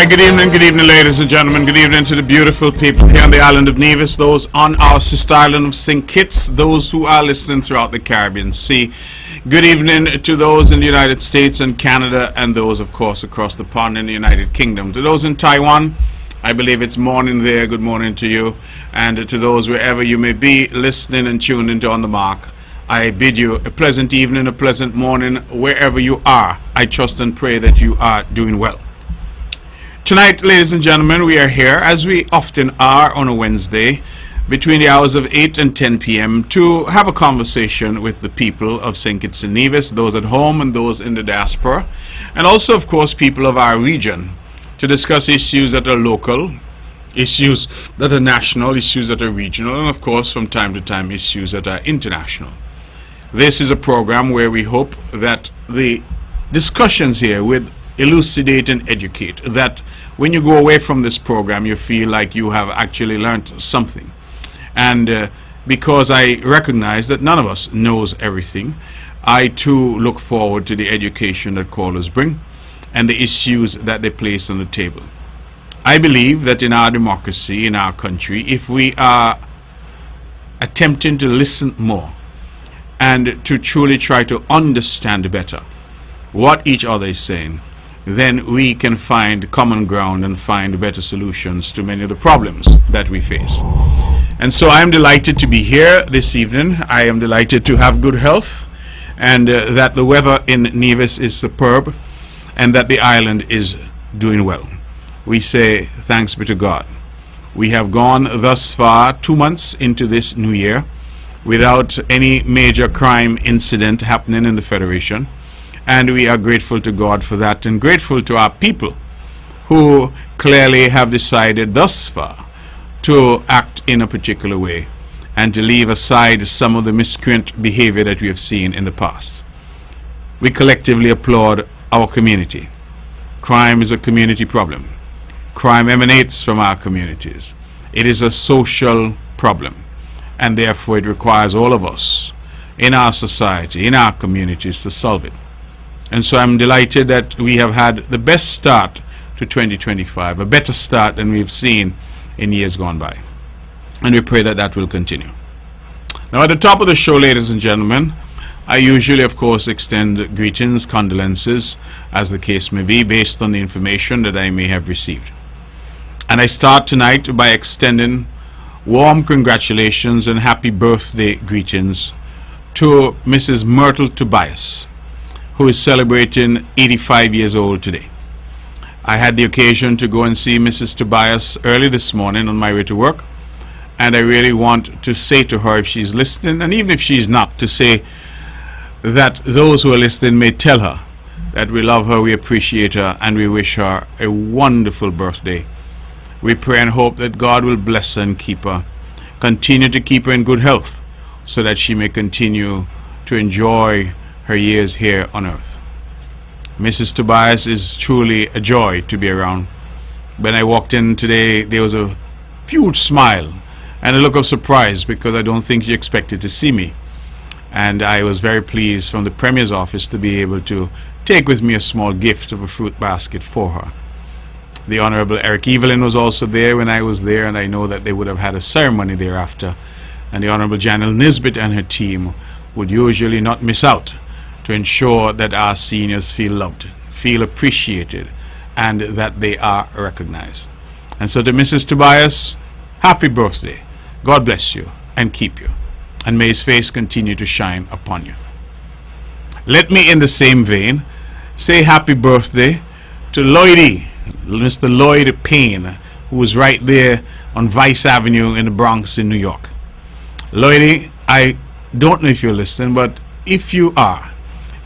Good evening, ladies and gentlemen. Good evening to the beautiful people here on the island of Nevis, those on our sister island of St. Kitts, those who are listening throughout the Caribbean Sea. Good evening to those in the United States and Canada, and those, of course, across the pond in the United Kingdom. To those in Taiwan, I believe it's morning there. Good morning to you. And to those wherever you may be listening and tuned into On the Mark, I bid you a pleasant evening, a pleasant morning, wherever you are. I trust and pray that you are doing well. Tonight, ladies and gentlemen, we are here, as we often are on a Wednesday, between the hours of 8 and 10 p.m. to have a conversation with the people of St. Kitts and Nevis, those at home and those in the diaspora, and also, of course, people of our region, to discuss issues that are local, issues that are national, issues that are regional, and, of course, from time to time, issues that are international. This is a program where we hope that the discussions here with elucidate and educate, that when you go away from this program you feel like you have actually learned something. And because I recognize that none of us knows everything, I too look forward to the education that callers bring and the issues that they place on the table. I believe that in our democracy, in our country, if we are attempting to listen more and to truly try to understand better what each other is saying, then we can find common ground and find better solutions to many of the problems that we face. And so I am delighted to be here this evening. I am delighted to have good health, and that the weather in Nevis is superb, and that the island is doing well. We say thanks be to God. We have gone thus far 2 months into this new year without any major crime incident happening in the Federation. And we are grateful to God for that, and grateful to our people who clearly have decided thus far to act in a particular way and to leave aside some of the miscreant behavior that we have seen in the past. We collectively applaud our community. Crime is a community problem. Crime emanates from our communities. It is a social problem, and therefore it requires all of us in our society, in our communities, to solve it. And so I'm delighted that we have had the best start to 2025, a better start than we've seen in years gone by. And we pray that that will continue. Now, at the top of the show, ladies and gentlemen, I usually, of course, extend greetings, condolences, as the case may be, based on the information that I may have received. And I start tonight by extending warm congratulations and happy birthday greetings to Mrs. Myrtle Tobias, who is celebrating 85 years old today. I had the occasion to go and see Mrs. Tobias early this morning on my way to work, and I really want to say to her, if she's listening, and even if she's not, to say that those who are listening may tell her that we love her, we appreciate her, and we wish her a wonderful birthday. We pray and hope that God will bless her and keep her, continue to keep her in good health, so that she may continue to enjoy her years here on earth. Mrs. Tobias is truly a joy to be around. When I walked in today, there was a huge smile and a look of surprise, because I don't think she expected to see me. And I was very pleased from the Premier's office to be able to take with me a small gift of a fruit basket for her. The Honorable Eric Evelyn was also there when I was there, and I know that they would have had a ceremony thereafter. And the Honorable Janelle Nisbet and her team would usually not miss out to ensure that our seniors feel loved, feel appreciated, and that they are recognized. And so to Mrs. Tobias, happy birthday. God bless you and keep you, and may his face continue to shine upon you. Let me, in the same vein, say happy birthday to Lloydie, Mr. Lloyd Payne, who is right there on Vice Avenue in the Bronx in New York. Lloydie, I don't know if you're listening, but if you are,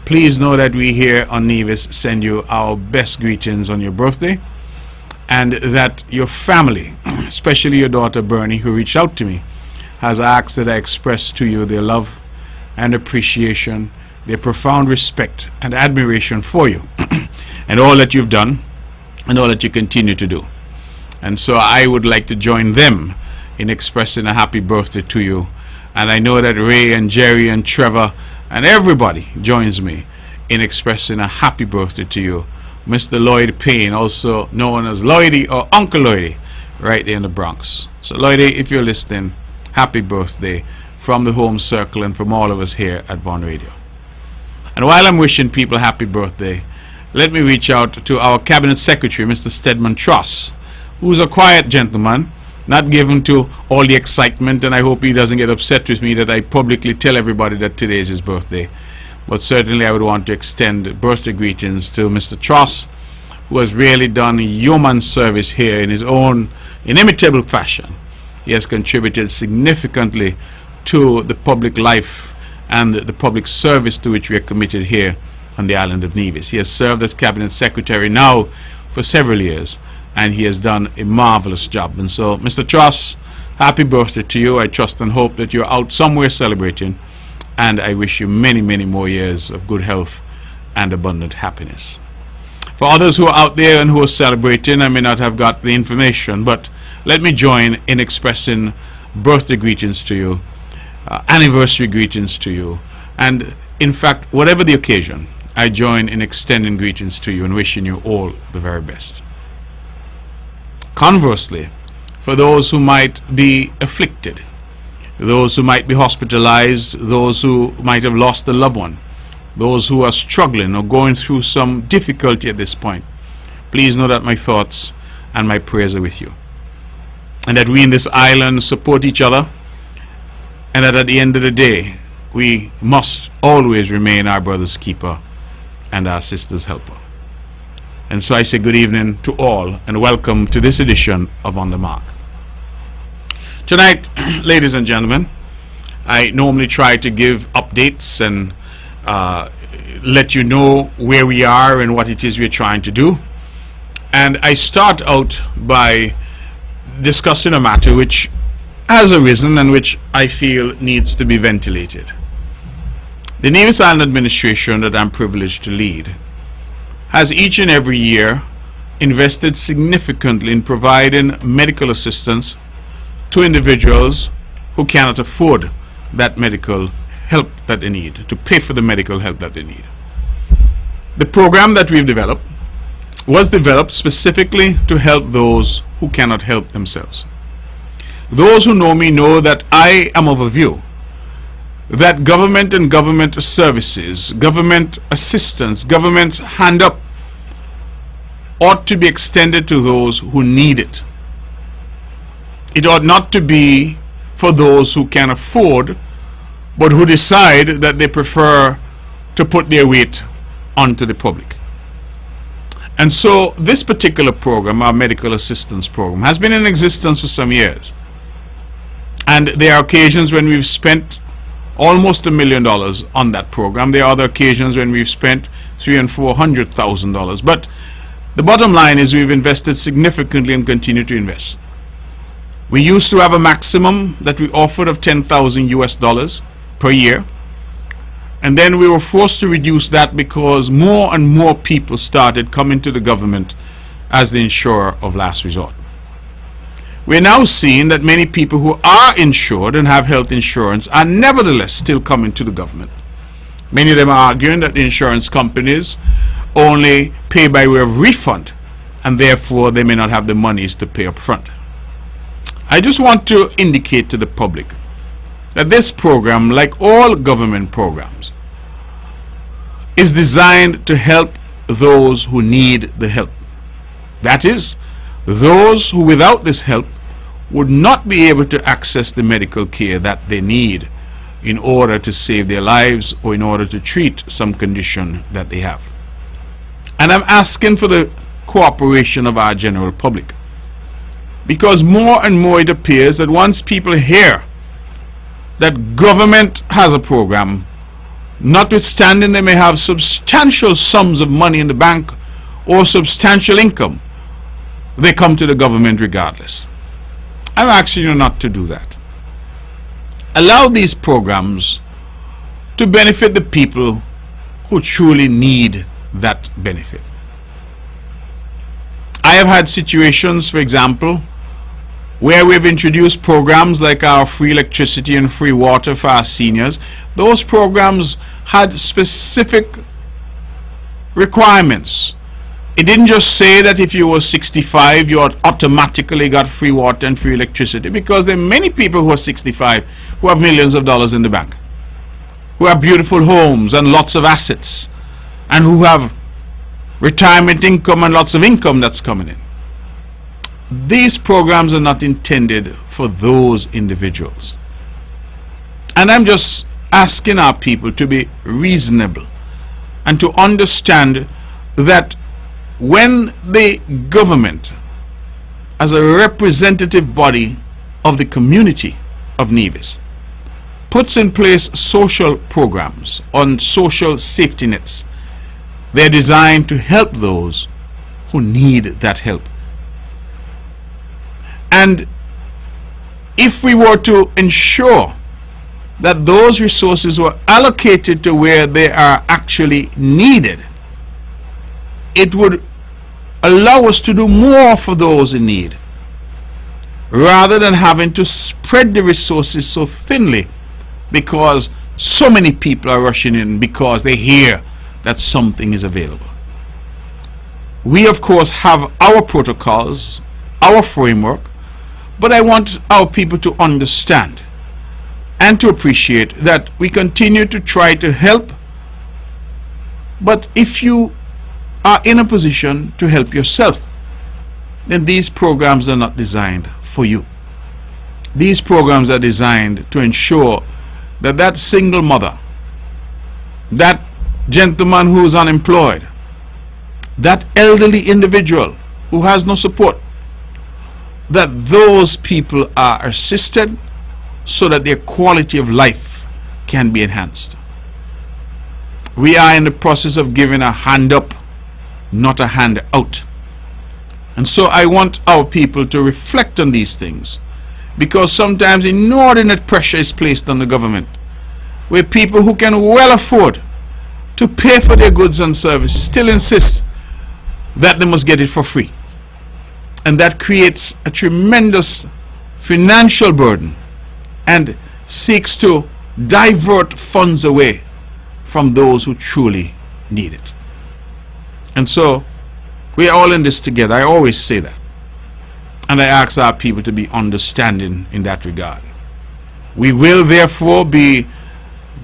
please know that we here on Nevis send you our best greetings on your birthday, and that your family, especially your daughter Bernie, who reached out to me, has asked that I express to you their love and appreciation, their profound respect and admiration for you, and all that you've done and all that you continue to do. And so I would like to join them in expressing a happy birthday to you. And I know that Ray and Jerry and Trevor and everybody joins me in expressing a happy birthday to you Mr. Lloyd Payne, also known as Lloydie or Uncle Lloydie, right there in the Bronx. So Lloydie, if you're listening, happy birthday from the home circle and from all of us here at Von Radio. And while I'm wishing people happy birthday, let me reach out to our Cabinet Secretary, Mr. Stedman Truss, who's a quiet gentleman, not given to all the excitement, and I hope he doesn't get upset with me that I publicly tell everybody that today is his birthday. But certainly I would want to extend birthday greetings to Mr. Truss, who has really done yeoman service here in his own inimitable fashion. He has contributed significantly to the public life and the public service to which we are committed here on the island of Nevis. He has served as Cabinet Secretary now for several years, and he has done a marvelous job. And so, Mr. Truss, happy birthday to you. I trust and hope that you're out somewhere celebrating, and I wish you many, many more years of good health and abundant happiness. For others who are out there and who are celebrating, I may not have got the information, but let me join in expressing birthday greetings to you, anniversary greetings to you, and in fact, whatever the occasion, I join in extending greetings to you and wishing you all the very best. Conversely, for those who might be afflicted, those who might be hospitalized, those who might have lost a loved one, those who are struggling or going through some difficulty at this point, please know that my thoughts and my prayers are with you, and that we in this island support each other, and that at the end of the day we must always remain our brother's keeper and our sister's helper. And so I say good evening to all and welcome to this edition of On the Mark. Tonight, ladies and gentlemen, I normally try to give updates and let you know where we are and what it is we're trying to do. And I start out by discussing a matter which has arisen and which I feel needs to be ventilated. The Nevis Island administration that I'm privileged to lead has each and every year invested significantly in providing medical assistance to individuals who cannot afford that medical help that they need, to pay for the medical help that they need. The program that we've developed was developed specifically to help those who cannot help themselves. Those who know me know that I am of a view that government and government services, government assistance, government's hand up ought to be extended to those who need it. It ought not to be for those who can afford, but who decide that they prefer to put their weight onto the public. And so this particular program, our medical assistance program, has been in existence for some years. And there are occasions when we've spent almost $1 million on that program. There are other occasions when we've spent $300,000 and $400,000. But the bottom line is we've invested significantly and continue to invest. We used to have a maximum that we offered of $10,000 per year. And then we were forced to reduce that because more and more people started coming to the government as the insurer of last resort. We're now seeing that many people who are insured and have health insurance are nevertheless still coming to the government. Many of them are arguing that the insurance companies only pay by way of refund, and therefore they may not have the monies to pay up front. I just want to indicate to the public that this program, like all government programs, is designed to help those who need the help. That is, those who without this help would not be able to access the medical care that they need in order to save their lives or in order to treat some condition that they have. And I'm asking for the cooperation of our general public, because more and more it appears that once people hear that government has a program, notwithstanding they may have substantial sums of money in the bank or substantial income, they come to the government regardless. I'm asking you not to do that. Allow these programs to benefit the people who truly need that benefit. I have had situations, for example, where we've introduced programs like our free electricity and free water for our seniors. Those programs had specific requirements It didn't just say that if you were 65, you automatically got free water and free electricity, because there are many people who are 65 who have millions of dollars in the bank, who have beautiful homes and lots of assets, and who have retirement income and lots of income that's coming in. These programs are not intended for those individuals. And I'm just asking our people to be reasonable and to understand that when the government, as a representative body of the community of Nevis, puts in place social programs on social safety nets, they're designed to help those who need that help. And if we were to ensure that those resources were allocated to where they are actually needed, it would allow us to do more for those in need, rather than having to spread the resources so thinly because so many people are rushing in because they hear that something is available. We of course have our protocols, our framework, but I want our people to understand and to appreciate that we continue to try to help. But if you are in a position to help yourself, then these programs are not designed for you. These programs are designed to ensure that that single mother, that gentleman who is unemployed, that elderly individual who has no support, that those people are assisted so that their quality of life can be enhanced. We are in the process of giving a hand up, not a hand out. And so I want our people to reflect on these things, because sometimes inordinate pressure is placed on the government, where people who can well afford to pay for their goods and services still insist that they must get it for free. And that creates a tremendous financial burden and seeks to divert funds away from those who truly need it. And so we are all in this together. I always say that. And I ask our people to be understanding in that regard. We will therefore be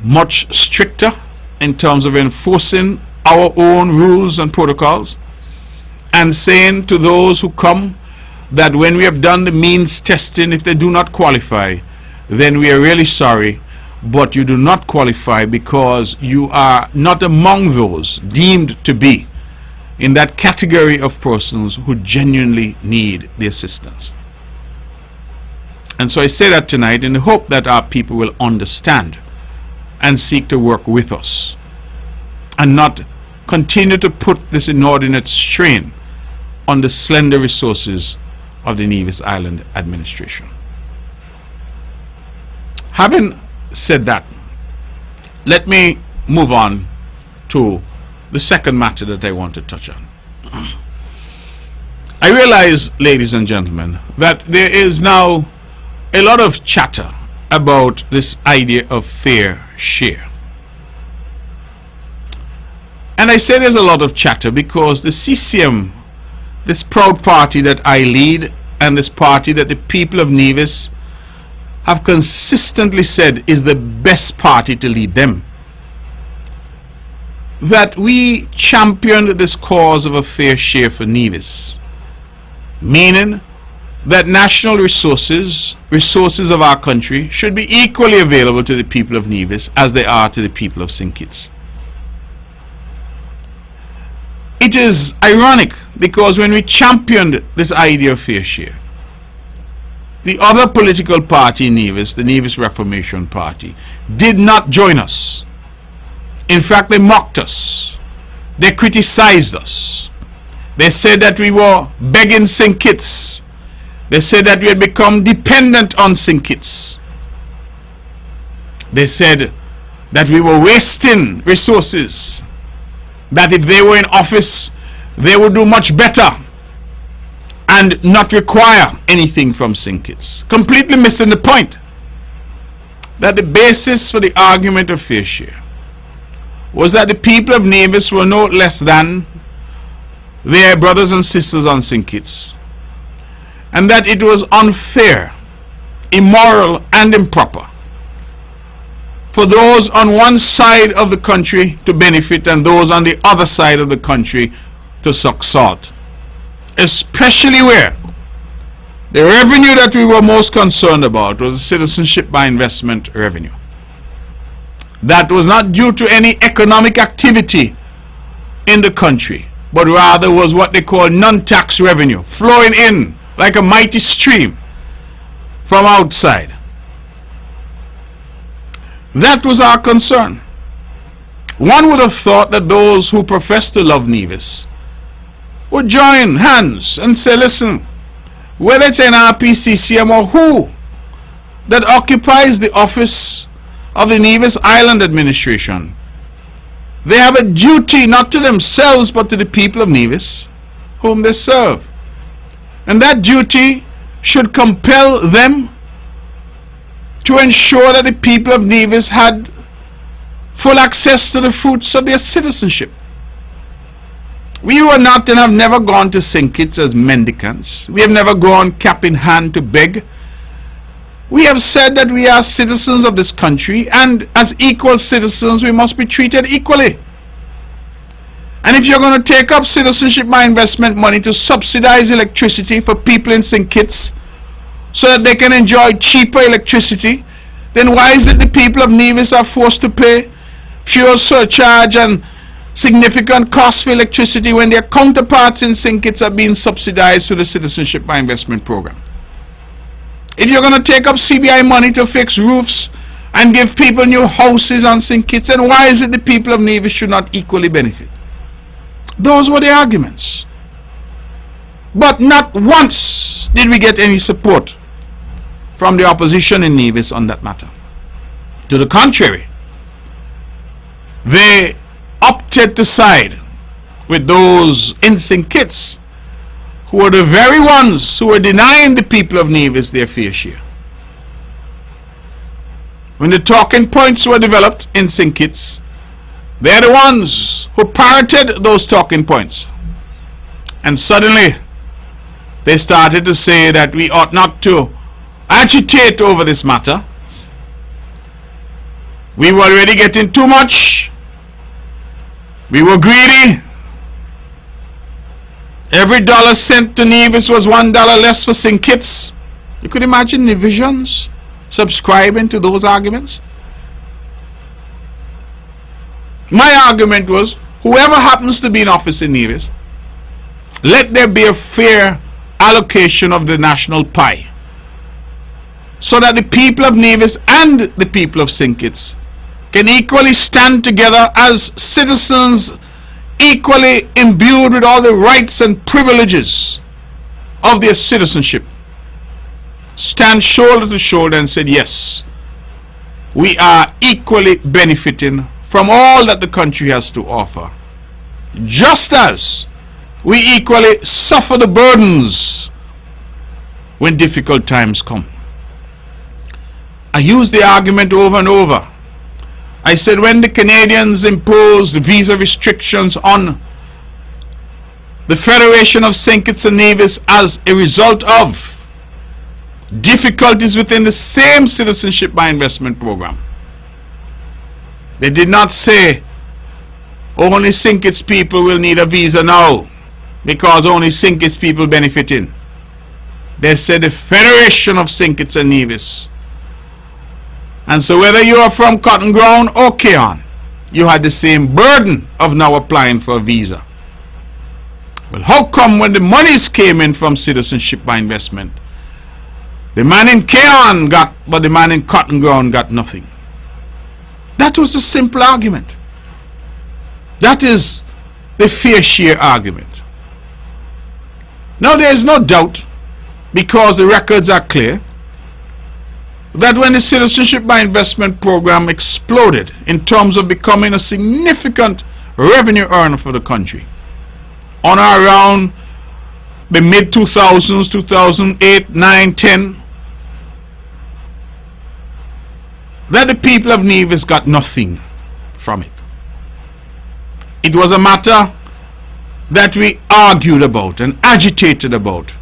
much stricter in terms of enforcing our own rules and protocols, and saying to those who come that when we have done the means testing, if they do not qualify, then we are really sorry, but you do not qualify because you are not among those deemed to be in that category of persons who genuinely need the assistance. And so I say that tonight in the hope that our people will understand and seek to work with us and not continue to put this inordinate strain on the slender resources of the Nevis Island administration. Having said that, let me move on to the second matter that I want to touch on. I realize, ladies and gentlemen, that there is now a lot of chatter about this idea of fair share. And I say there's a lot of chatter because the CCM, this proud party that I lead, and this party that the people of Nevis have consistently said is the best party to lead them, that we championed this cause of a fair share for Nevis, meaning that national resources of our country, should be equally available to the people of Nevis as they are to the people of St. Kitts. It is ironic because when we championed this idea of fair share, the other political party in Nevis, the Nevis Reformation Party, did not join us. In fact, they mocked us. They criticized us. They said that we were begging St. Kitts. They said that we had become dependent on St. Kitts. They said that we were wasting resources, that if they were in office, they would do much better and not require anything from St. Kitts. Completely missing the point that the basis for the argument of fair share was that the people of Nevis were no less than their brothers and sisters on St. Kitts, and that it was unfair, immoral, and improper for those on one side of the country to benefit and those on the other side of the country to suck salt, especially where the revenue that we were most concerned about was citizenship by investment revenue. That was not due to any economic activity in the country, but rather was what they call non-tax revenue, flowing in like a mighty stream from outside. That was our concern. One would have thought that those who profess to love Nevis would join hands and say, listen, whether it's NRP, CCM, or who that occupies the office of the Nevis Island Administration, they have a duty not to themselves but to the people of Nevis whom they serve. And that duty should compel them to ensure that the people of Nevis had full access to the fruits of their citizenship. We were not and have never gone to St. Kitts as mendicants. We have never gone cap in hand to beg. We have said that we are citizens of this country, and as equal citizens we must be treated equally. And if you're going to take up citizenship by investment money to subsidize electricity for people in St. Kitts so that they can enjoy cheaper electricity, then why is it the people of Nevis are forced to pay fuel surcharge and significant costs for electricity when their counterparts in St. Kitts are being subsidized through the citizenship by investment program? If you're going to take up CBI money to fix roofs and give people new houses on St. Kitts, then why is it the people of Nevis should not equally benefit? Those were the arguments. But not once did we get any support from the opposition in Nevis on that matter. To the contrary, they opted to side with those in St. Kitts who were the very ones who were denying the people of Nevis their fair share. When the talking points were developed in St. Kitts, they're the ones who parroted those talking points. And suddenly, they started to say that we ought not to agitate over this matter. We were already getting too much. We were greedy. Every dollar sent to Nevis was $1 less for St. Kitts. You could imagine Nevisians subscribing to those arguments. My argument was, whoever happens to be in office in Nevis, let there be a fair allocation of the national pie, so that the people of Nevis and the people of St. Kitts can equally stand together as citizens equally imbued with all the rights and privileges of their citizenship. Stand shoulder to shoulder and said, yes, we are equally benefiting from all that the country has to offer, just as we equally suffer the burdens when difficult times come. I used the argument over and over. I said, when the Canadians imposed visa restrictions on the Federation of St. Kitts and Nevis as a result of difficulties within the same citizenship by investment program, they did not say only St. Kitts people will need a visa now because only St. Kitts people benefiting. They said the Federation of St. Kitts and Nevis. And so whether you are from Cotton Ground or Keon, you had the same burden of now applying for a visa. Well, how come when the monies came in from citizenship by investment, the man in Keon got, but the man in Cotton Ground got nothing? That was a simple argument. That is the fair share argument. Now there is no doubt, because the records are clear, that when the citizenship by investment program exploded in terms of becoming a significant revenue earner for the country, on or around the mid-2000s, 2008, 9, 10, that the people of Nevis got nothing from it. It was a matter that we argued about and agitated about.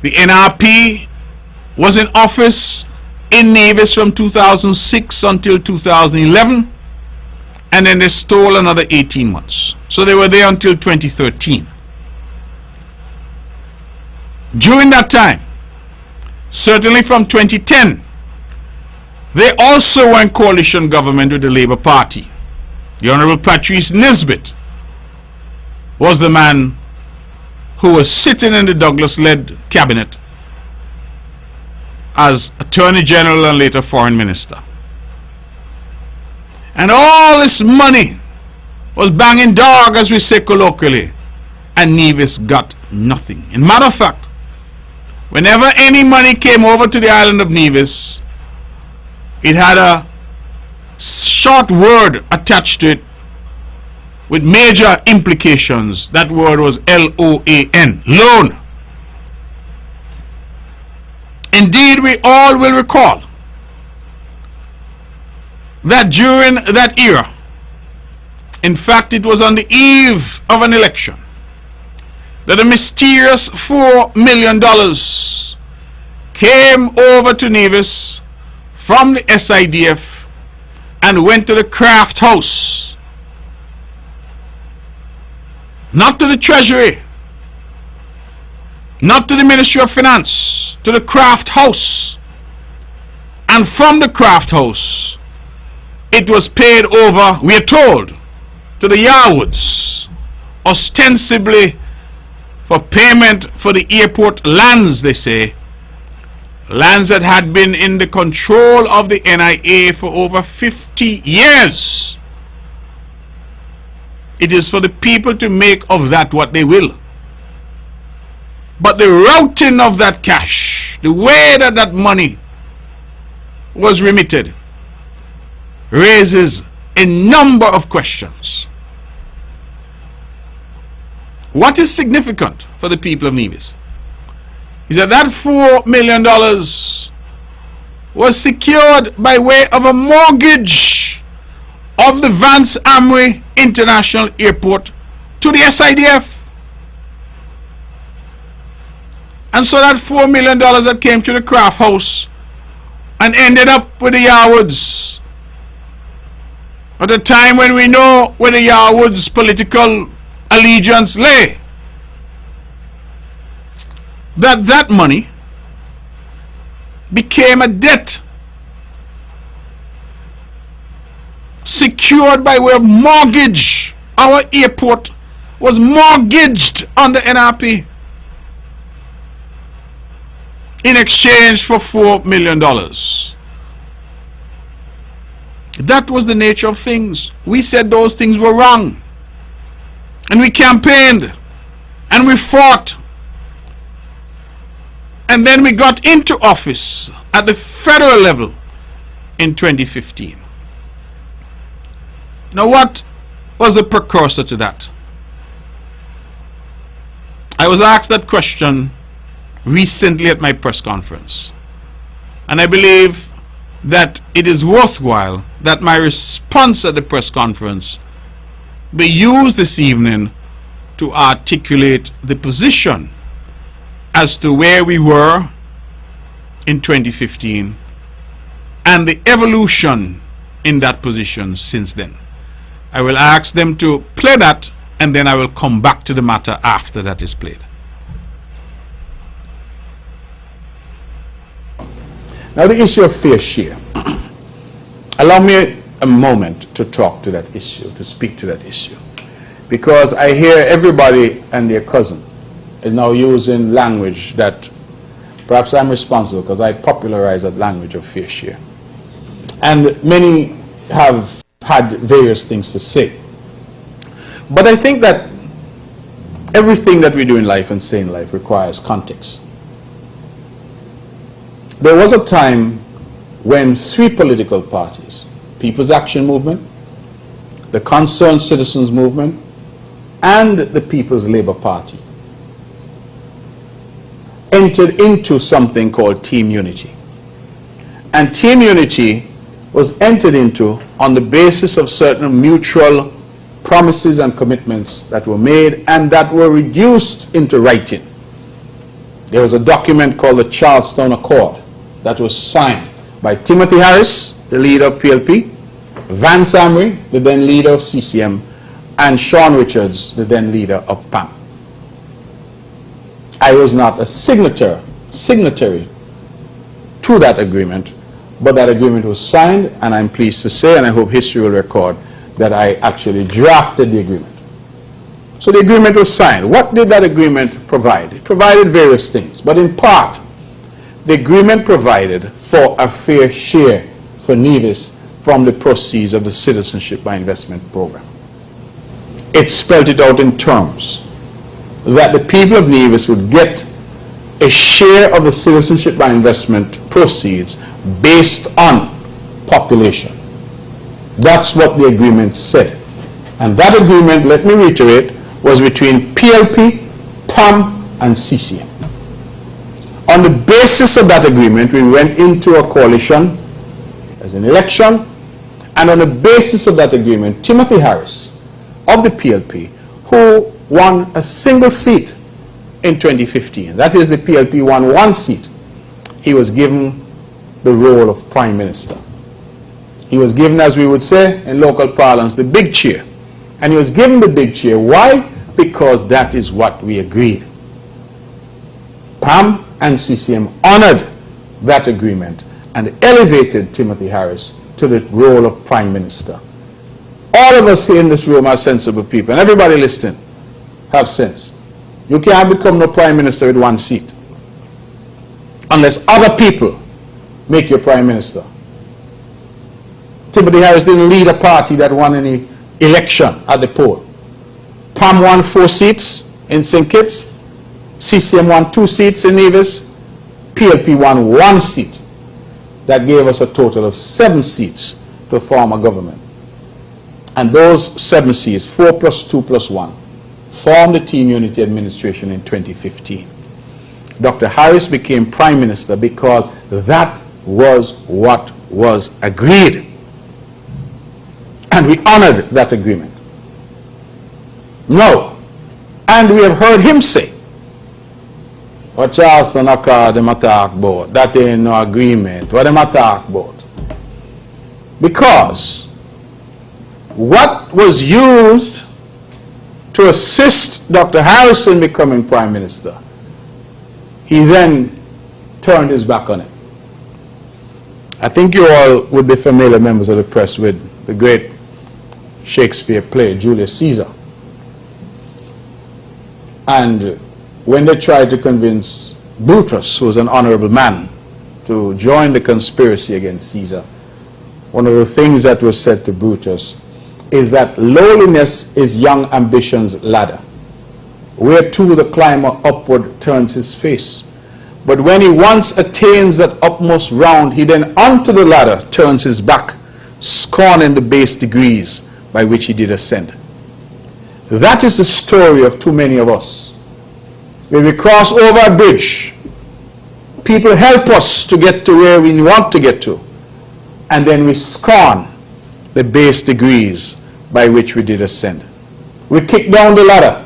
The NRP was in office in Nevis from 2006 until 2011, and then they stole another 18 months. So they were there until 2013. During that time, certainly from 2010, they also were in coalition government with the Labour Party. The Honourable Patrice Nisbet was the man who was sitting in the Douglas-led cabinet as Attorney General and later Foreign Minister. And all this money was banging dog, as we say colloquially, and Nevis got nothing. In matter of fact, whenever any money came over to the island of Nevis, it had a short word attached to it with major implications. That word was L-O-A-N, loan. Indeed, we all will recall that during that era, in fact it was on the eve of an election, that a mysterious $4 million came over to Nevis from the SIDF and went to the Craft House. Not to the Treasury, not to the Ministry of Finance, to the Craft House. And from the Craft House, it was paid over, we are told, to the Yarwoods, ostensibly for payment for the airport lands, they say. Lands that had been in the control of the NIA for over 50 years. It is for the people to make of that what they will. But the routing of that cash, the way that that money was remitted, raises a number of questions. What is significant for the people of Nevis is that that $4 million was secured by way of a mortgage of the Vance Amri International Airport to the SIDF. And so that $4 million that came to the Craft House and ended up with the Yarwoods, at a time when we know where the Yarwoods' political allegiance lay, that money became a debt secured by way of mortgage. Our airport was mortgaged under NRP in exchange for $4 million. That was the nature of things. We said those things were wrong, and we campaigned and we fought, and then we got into office at the federal level in 2015. Now, what was the precursor to that? I was asked that question recently at my press conference, and I believe that it is worthwhile that my response at the press conference be used this evening to articulate the position as to where we were in 2015 and the evolution in that position since then. I will ask them to play that, and then I will come back to the matter after that is played. Now, the issue of fair share. Allow me a moment to talk to that issue, to speak to that issue, because I hear everybody and their cousin is now using language that perhaps I'm responsible because I popularized that language of fair share. And many have had various things to say. But I think that everything that we do in life and say in life requires context. There was a time when three political parties, People's Action Movement, the Concerned Citizens Movement, and the People's Labour Party, entered into something called Team Unity. And Team Unity was entered into on the basis of certain mutual promises and commitments that were made and that were reduced into writing. There was a document called the Charlestown Accord that was signed by Timothy Harris, the leader of PLP, Vance Amory, the then leader of CCM, and Sean Richards, the then leader of PAM. I was not a signatory to that agreement, but that agreement was signed, and I'm pleased to say, and I hope history will record, that I actually drafted the agreement. So the agreement was signed. What did that agreement provide? It provided various things, but in part, the agreement provided for a fair share for Nevis from the proceeds of the Citizenship by Investment program. It spelled it out in terms that the people of Nevis would get a share of the Citizenship by Investment proceeds based on population. That's what the agreement said. And that agreement, let me reiterate, was between PLP, PAM, and CCM. On the basis of that agreement, we went into a coalition as an election, and on the basis of that agreement, Timothy Harris of the PLP, who won a single seat in 2015, that is, the PLP won one seat, he was given the role of Prime Minister. He was given, as we would say in local parlance, the big chair. And he was given the big chair. Why? Because that is what we agreed. PAM and CCM honored that agreement and elevated Timothy Harris to the role of Prime Minister. All of us here in this room are sensible people, and everybody listening have sense. You can't become no Prime Minister with one seat unless other people make you Prime Minister. Timothy Harris didn't lead a party that won any election at the poll. PAM won 4 seats in St. Kitts. CCM won 2 seats in Nevis. PLP won 1 seat. That gave us a total of 7 seats to form a government. And those 7 seats, 4 plus 2 plus 1, formed the Team Unity Administration in 2015. Dr. Harris became Prime Minister because that was what was agreed. And we honored that agreement. No. And we have heard him say, what Charlestown Accord them talk about, that ain't no agreement. What them talk about? Because what was used to assist Dr. Harris in becoming Prime Minister, he then turned his back on it. I think you all would be familiar, members of the press, with the great Shakespeare play, Julius Caesar. And when they tried to convince Brutus, who was an honorable man, to join the conspiracy against Caesar, one of the things that was said to Brutus is that lowliness is young ambition's ladder, whereto the climber upward turns his face. But when he once attains that upmost round, he then unto the ladder turns his back, scorning the base degrees by which he did ascend. That is the story of too many of us. When we cross over a bridge, people help us to get to where we want to get to, and then we scorn the base degrees by which we did ascend. We kick down the ladder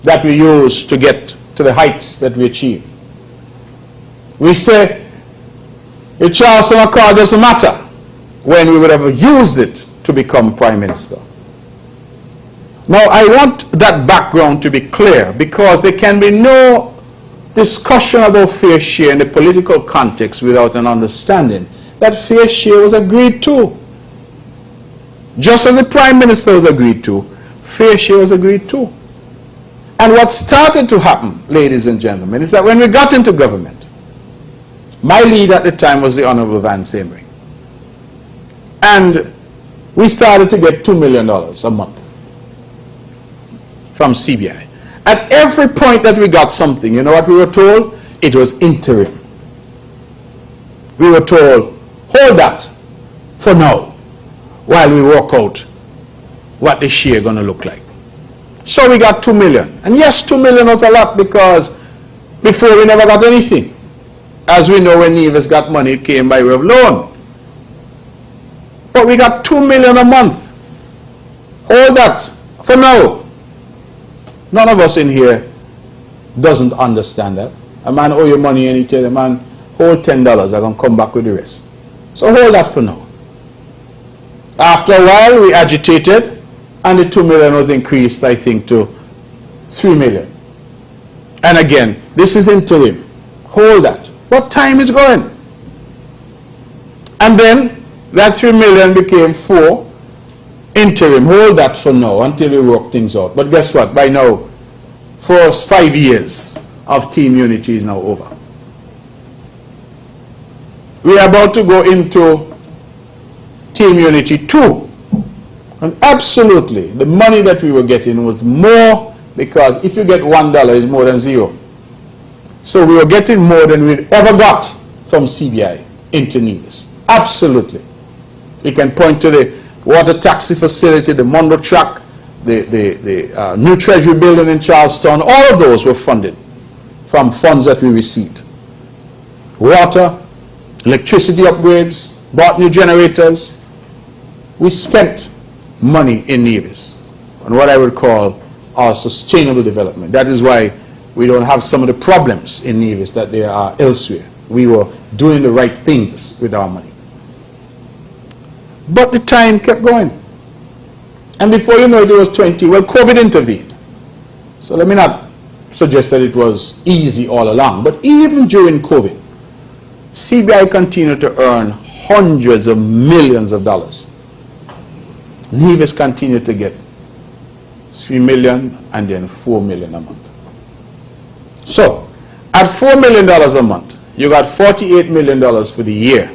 that we use to get to the heights that we achieve. We say the Charlestown Accord doesn't matter when we would have used it to become Prime Minister. Now, I want that background to be clear, because there can be no discussion about fair share in the political context without an understanding that fair share was agreed to. Just as the Prime Minister was agreed to, fair share was agreed to. And what started to happen, ladies and gentlemen, is that when we got into government, my lead at the time was the Honorable Vance Amory. And we started to get $2 million a month from CBI. At every point that we got something, you know what we were told? It was interim. We were told, hold that for now, while we work out what the share going to look like. So we got 2 million. And yes, 2 million was a lot, because before we never got anything. As we know, when Nevis got money, it came by way of loan. But we got 2 million a month. Hold that for now. None of us in here doesn't understand that. A man owe you money and he tell a man, hold $10, I'm going to come back with the rest. So hold that for now. After a while, we agitated, and the 2 million was increased, I think, to 3 million. And again, this is interim. Hold that. What time is going? And then that 3 million became 4 interim. Hold that for now until we work things out. But guess what? By now, for 5 years of Team Unity is now over. We are about to go into Team Unity 2. And absolutely, the money that we were getting was more, because if you get $1, it's more than 0. So we were getting more than we'd ever got from CBI into Nevis. Absolutely. You can point to the water taxi facility, the Mondo track, the new treasury building in Charlestown. All of those were funded from funds that we received. Water, electricity upgrades, bought new generators. We spent money in Nevis on what I would call our sustainable development. That is why we don't have some of the problems in Nevis that there are elsewhere. We were doing the right things with our money. But the time kept going. And before you know it, it was 20. Well, COVID intervened. So let me not suggest that it was easy all along. But even during COVID, CBI continued to earn hundreds of millions of dollars. Nevis continued to get 3 million and then 4 million a month. So, at $4 million a month, you got $48 million for the year.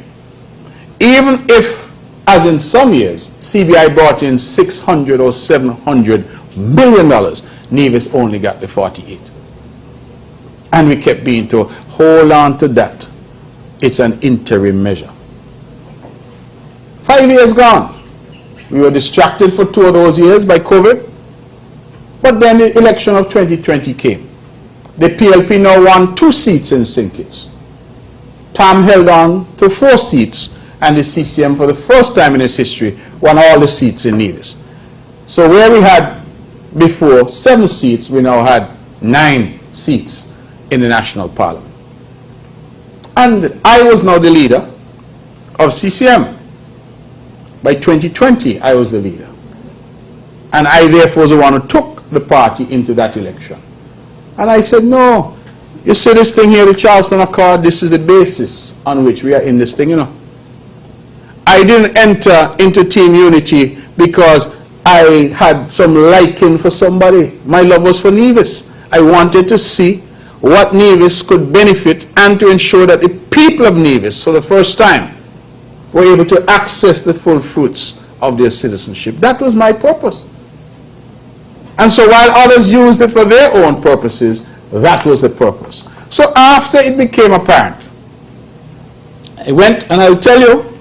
Even if, as in some years, CBI brought in $600 or $700 million, Nevis only got the 48. And we kept being told, hold on to that. It's an interim measure. 5 years gone. We were distracted for 2 of those years by COVID. But then the election of 2020 came. The PLP now won 2 seats in St. Kitts. TAM held on to 4 seats, and the CCM, for the first time in its history, won all the seats in Nevis. So where we had before 7 seats, we now had 9 seats in the National Parliament. And I was now the leader of CCM. By 2020, I was the leader. And I therefore was the one who took the party into that election. And I said, no, you see this thing here, the Charlestown Accord, this is the basis on which we are in this thing, you know. I didn't enter into Team Unity because I had some liking for somebody. My love was for Nevis. I wanted to see what Nevis could benefit and to ensure that the people of Nevis, for the first time, were able to access the full fruits of their citizenship. That was my purpose. And so while others used it for their own purposes, that was the purpose. So after it became apparent, I went, and I'll tell you,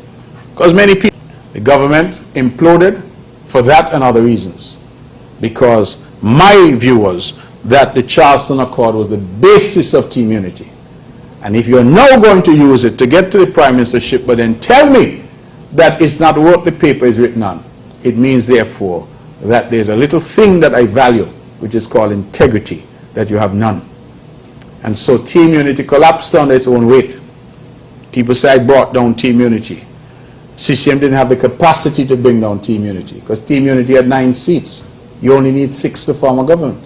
because many people, the government imploded for that and other reasons. Because my view was that the Charlestown Accord was the basis of Team Unity. And if you're now going to use it to get to the prime ministership, but then tell me that it's not what the paper is written on, it means therefore that there's a little thing that I value, which is called integrity, that you have none. And so Team Unity collapsed under its own weight. People say I brought down Team Unity. CCM didn't have the capacity to bring down Team Unity, because Team Unity had 9 seats. You only need 6 to form a government.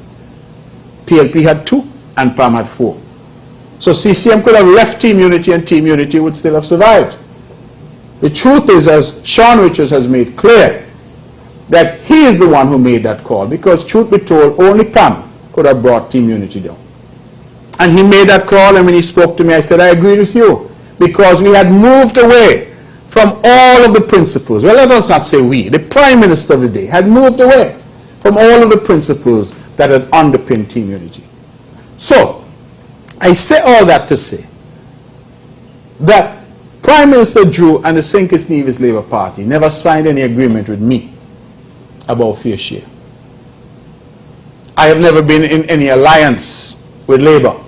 PLP had 2 and PAM had 4. So CCM could have left Team Unity and Team Unity would still have survived. The truth is, as Sean Richards has made clear, that he is the one who made that call, because truth be told, only PAM could have brought Team Unity down. And he made that call, and when he spoke to me, I said, I agree with you, because we had moved away from all of the principles. Well, let us not say we. The Prime Minister of the day had moved away from all of the principles that had underpinned Team Unity. So, I say all that to say that Prime Minister Drew and the St. Kitts Nevis Labour Party never signed any agreement with me about fair share. I have never been in any alliance with Labour.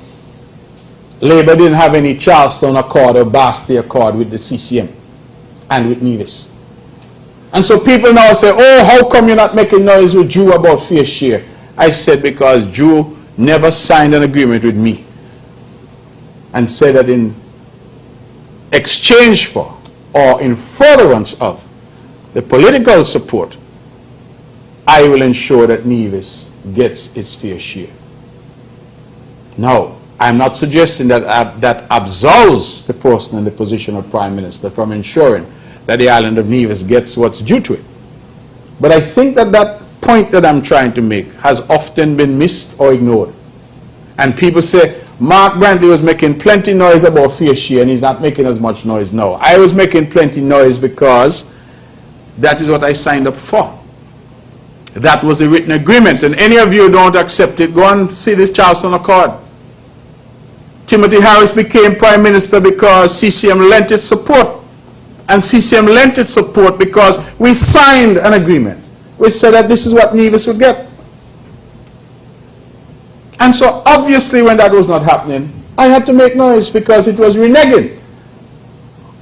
Labour didn't have any Charlestown Accord or Basti Accord with the CCM and with Nevis. And so people now say, oh, how come you're not making noise with Drew about fair share? I said, because Drew never signed an agreement with me and said that in exchange for or in furtherance of the political support, I will ensure that Nevis gets its fair share. Now, I'm not suggesting that that absolves the person in the position of Prime Minister from ensuring that the island of Nevis gets what's due to it. But I think that that point that I'm trying to make has often been missed or ignored. And people say, Mark Brantley was making plenty noise about fair share and he's not making as much noise now. I was making plenty noise because that is what I signed up for. That was the written agreement. And any of you who don't accept it, go and see the Charlestown Accord. Timothy Harris became Prime Minister because CCM lent its support. And CCM lent its support because we signed an agreement which said that this is what Nevis would get. And so obviously when that was not happening, I had to make noise because it was reneging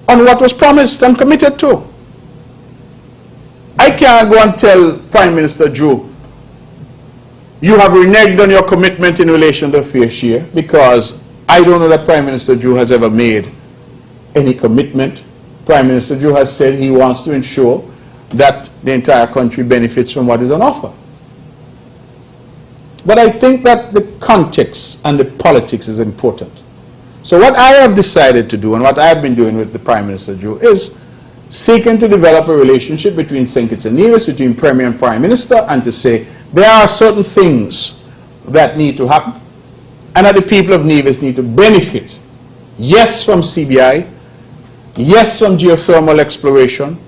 on what was promised and committed to. I can't go and tell Prime Minister Drew, you have reneged on your commitment in relation to fair share, because I don't know that Prime Minister Drew has ever made any commitment. Prime Minister Drew has said he wants to ensure that the entire country benefits from what is on offer. But I think that the context and the politics is important. So what I have decided to do, and what I have been doing with the Prime Minister Drew, is seeking to develop a relationship between St. Kitts and Nevis, between Premier and Prime Minister, and to say there are certain things that need to happen, and that the people of Nevis need to benefit, yes, from CBI, yes, from geothermal exploration,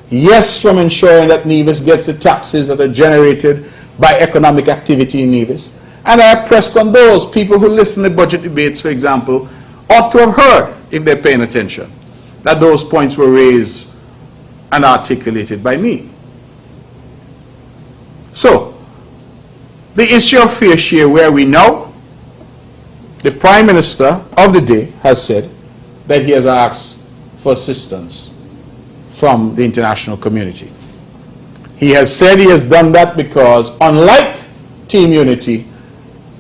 yes, from ensuring that Nevis gets the taxes that are generated by economic activity in Nevis. And I have pressed on those people who listen to budget debates, for example, ought to have heard, if they're paying attention, that those points were raised and articulated by me. So, the issue of fair share, where we know the Prime Minister of the day has said that he has asked for assistance from the international community. He has said he has done that because, unlike Team Unity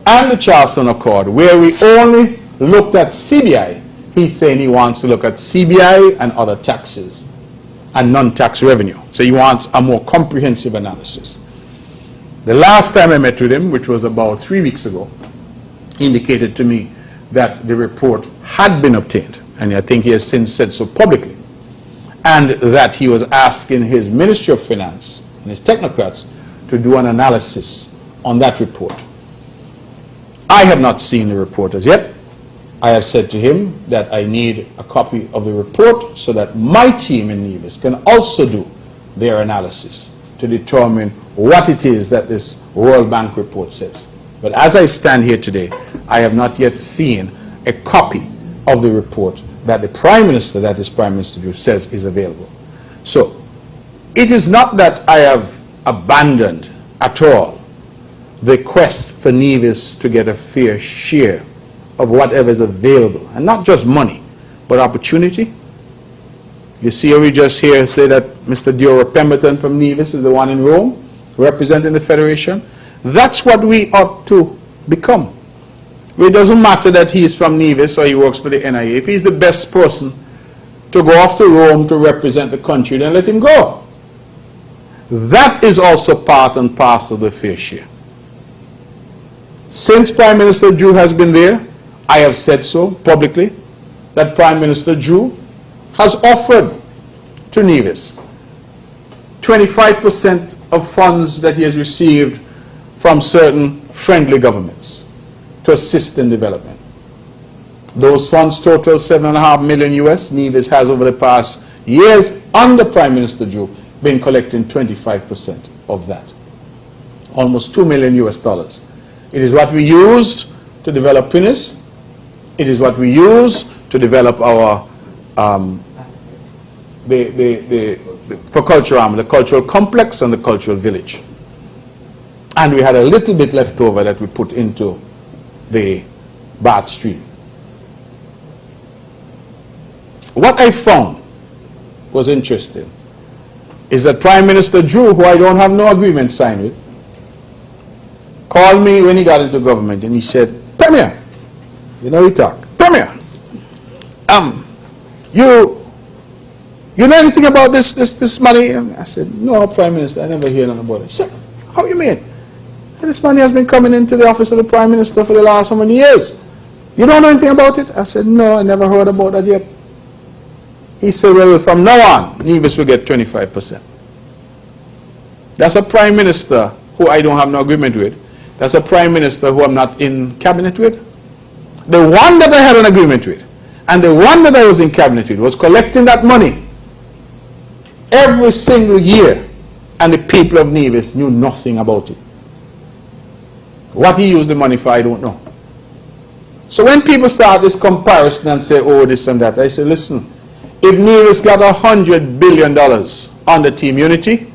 and the Charlestown Accord, where we only looked at CBI, he's saying he wants to look at CBI and other taxes and non-tax revenue. So he wants a more comprehensive analysis. The last time I met with him, which was about 3 weeks ago, he indicated to me that the report had been obtained, and I think he has since said so publicly, and that he was asking his Ministry of Finance and his technocrats to do an analysis on that report. I have not seen the report as yet. I have said to him that I need a copy of the report so that my team in Nevis can also do their analysis to determine what it is that this World Bank report says. But as I stand here today, I have not yet seen a copy of the report that the Prime Minister, that is Prime Minister Drew, says is available. So, it is not that I have abandoned at all the quest for Nevis to get a fair share of whatever is available, and not just money, but opportunity. You see how we just here say that Mr. Diora Pemberton from Nevis is the one in Rome representing the Federation. That's what we ought to become. It doesn't matter that he is from Nevis or he works for the NIA. If he's the best person to go off to Rome to represent the country, then let him go. That is also part and parcel of the fair share. Since Prime Minister Drew has been there, I have said so publicly, that Prime Minister Drew has offered to Nevis 25% of funds that he has received from certain friendly governments to assist in development. Those funds total $7.5 million US. Nevis has over the past years under Prime Minister Drew been collecting 25% of that. Almost $2 million US. It is what we used to develop Pinnis. It is what we use to develop our for Culture the cultural complex and the cultural village. And we had a little bit left over that we put into the Bath Street. What I found was interesting is that Prime Minister Drew, who I don't have no agreement signed with, called me when he got into government and he said, Premier, you know he talk, Premier, you know anything about this money? And I said, no, Prime Minister, I never hear nothing about it. He said, how you mean? I said, this money has been coming into the office of the Prime Minister for the last how many years? You don't know anything about it? I said, no, I never heard about that yet. He said, well, from now on, Nevis will get 25%. That's a Prime Minister who I don't have no agreement with. That's a Prime Minister who I'm not in cabinet with. The one that I had an agreement with and the one that I was in cabinet with was collecting that money every single year, and the people of Nevis knew nothing about it. What he used the money for, I don't know. So when people start this comparison and say, oh, this and that, I say, listen, if Nevis got $100 billion under Team Unity,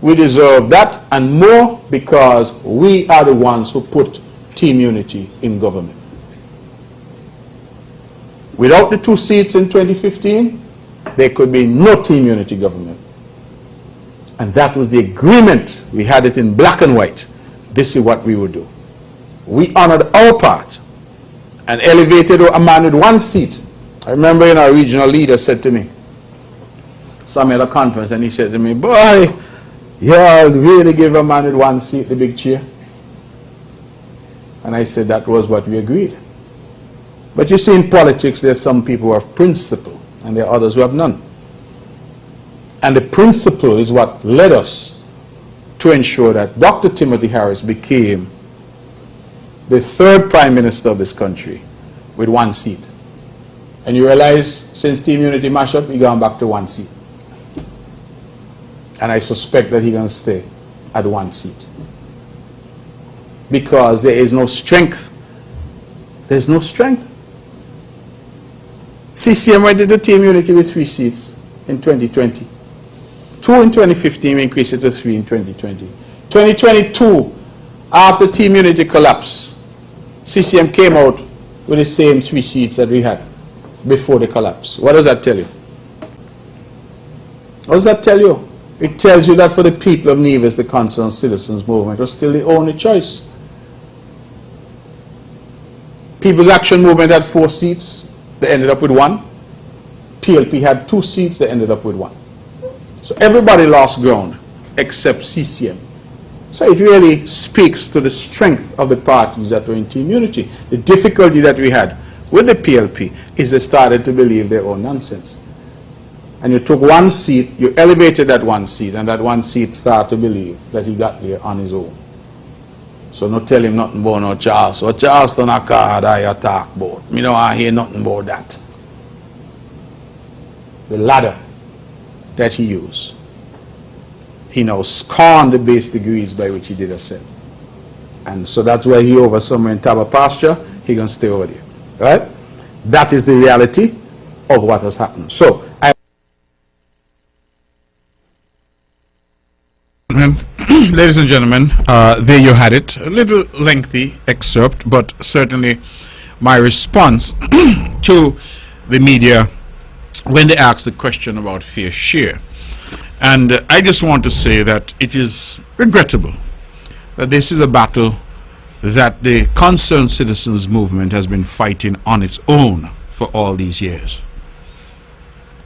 we deserve that and more because we are the ones who put Team Unity in government. Without the 2 seats in 2015, there could be no Team Unity government. And that was the agreement. We had it in black and white. This is what we would do. We honored our part and elevated a man with 1 seat. I remember our regional leader said to me, some at a conference, and he said to me, boy, y'all really give a man with 1 seat the big chair. And I said that was what we agreed. But you see, in politics, there's some people who have principle, and there are others who have none. And the principle is what led us to ensure that Dr. Timothy Harris became the 3rd Prime Minister of this country with 1 seat. And you realize, since Team Unity mashup, we've gone back to 1 seat. And I suspect that he's going to stay at 1 seat. Because there is no strength. There's no strength. CCM went into Team Unity with 3 seats in 2020. 2 in 2015, we increased it to 3 in 2020. 2022, after Team Unity collapsed, CCM came out with the same 3 seats that we had before the collapse. What does that tell you? What does that tell you? It tells you that for the people of Nevis, the Concerned Citizens Movement was still the only choice. People's Action Movement had 4 seats. They ended up with 1. PLP had 2 seats. They ended up with 1. So everybody lost ground except CCM. So it really speaks to the strength of the parties that were in Team Unity. The difficulty that we had with the PLP is they started to believe their own nonsense. And you took 1 seat, you elevated that 1 seat, and that 1 seat started to believe that he got there on his own. So no tell him nothing about no Charles. So Charlestown Accord I talk about. Me don't hear nothing about that. The ladder that he used, he now scorned the base degrees by which he did ascend. And so that's why he over somewhere in Taba pasture, he gonna stay over there. Right? That is the reality of what has happened. So ladies and gentlemen, there you had it. A little lengthy excerpt, but certainly my response to the media when they asked the question about fair share. And I just want to say that it is regrettable that this is a battle that the Concerned Citizens Movement has been fighting on its own for all these years.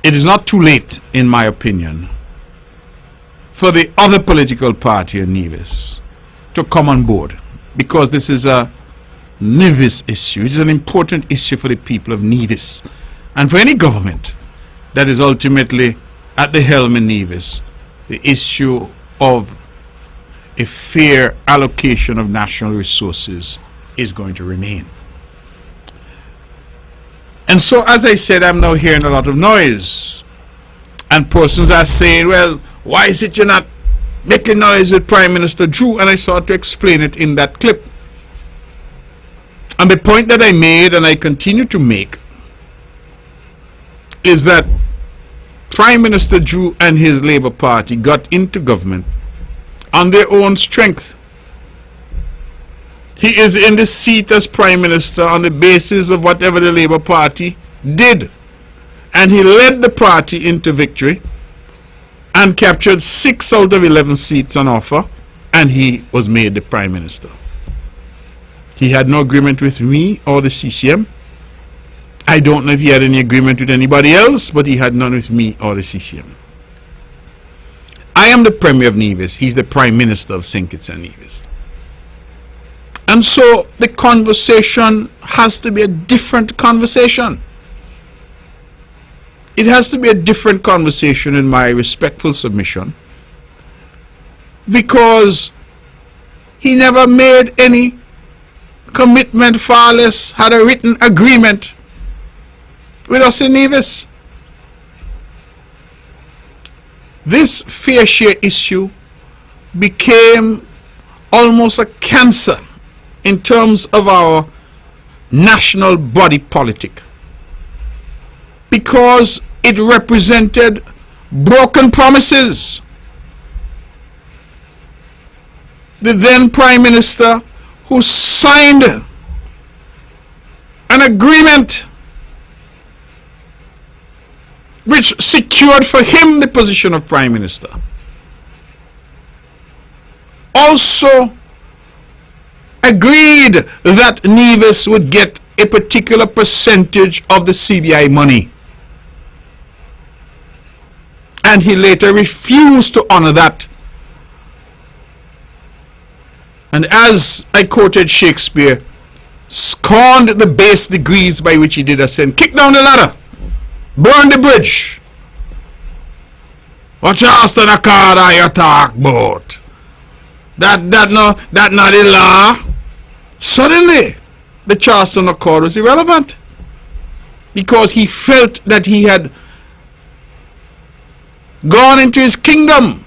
It is not too late, in my opinion, for the other political party in Nevis to come on board, because this is a Nevis issue. It is an important issue for the people of Nevis and for any government that is ultimately at the helm in Nevis. The issue of a fair allocation of national resources is going to remain. And so, as I said, I'm now hearing a lot of noise, and persons are saying, well, why is it you're not making noise with Prime Minister Drew? And I sought to explain it in that clip. And the point that I made, and I continue to make, is that Prime Minister Drew and his Labour Party got into government on their own strength. He is in the seat as Prime Minister on the basis of whatever the Labour Party did. And he led the party into victory. and captured 6 out of 11 seats on offer, and he was made the Prime Minister. He had no agreement with me or the CCM. I don't know if he had any agreement with anybody else, but he had none with me or the CCM. I am the Premier of Nevis. He's the Prime Minister of St. Kitts and Nevis. And so the conversation has to be a different conversation. It has to be a different conversation, in my respectful submission, because he never made any commitment, far less had a written agreement with us in Nevis. This fair share issue became almost a cancer in terms of our national body politic, because it represented broken promises. The then Prime Minister, who signed an agreement which secured for him the position of Prime Minister, also agreed that Nevis would get a particular percentage of the CBI money. And he later refused to honor that. And as I quoted Shakespeare, scorned the base degrees by which he did ascend. Kick down the ladder, burn the bridge. What Charlestown Accord are you talk about? That not the law. Suddenly, the Charlestown Accord was irrelevant, because he felt that he had gone into his kingdom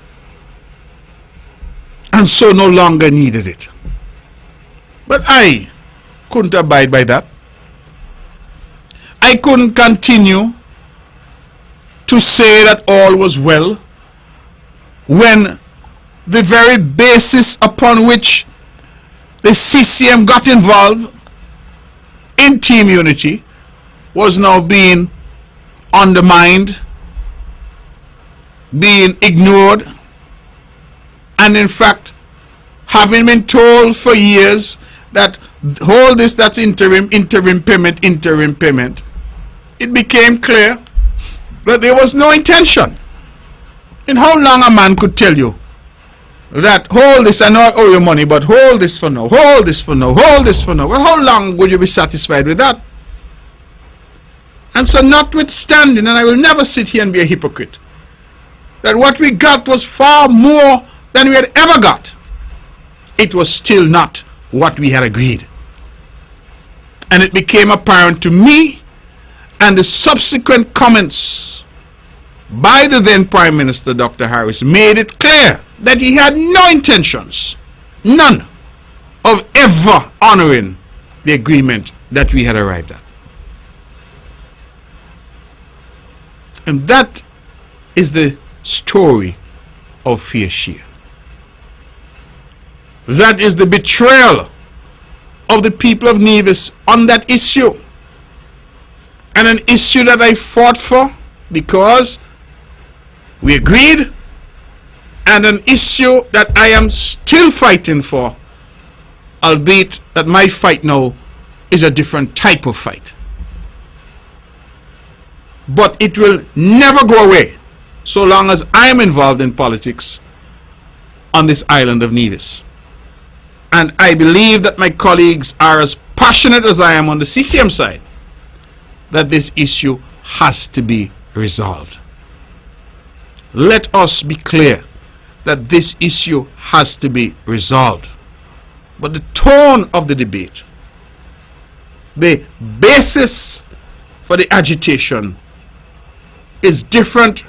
and so no longer needed it. But I couldn't abide by that. I couldn't continue to say that all was well when the very basis upon which the CCM got involved in Team Unity was now being undermined, being ignored, and in fact, having been told for years that all this, that's interim payment, it became clear that there was no intention. And how long a man could tell you that hold this, I know I owe you money, but hold this for now, hold this for now, hold this for now. Well, how long would you be satisfied with that? And so, notwithstanding, and I will never sit here and be a hypocrite, that what we got was far more than we had ever got, it was still not what we had agreed. And it became apparent to me, and the subsequent comments by the then Prime Minister, Dr. Harris, made it clear that he had no intentions, none, of ever honoring the agreement that we had arrived at. And that is the story of fair share. That is the betrayal of the people of Nevis on that issue, and an issue that I fought for because we agreed, and an issue that I am still fighting for, albeit that my fight now is a different type of fight. But it will never go away so long as I am involved in politics on this island of Nevis. And I believe that my colleagues are as passionate as I am on the CCM side that this issue has to be resolved. Let us be clear that this issue has to be resolved. But the tone of the debate, the basis for the agitation, is different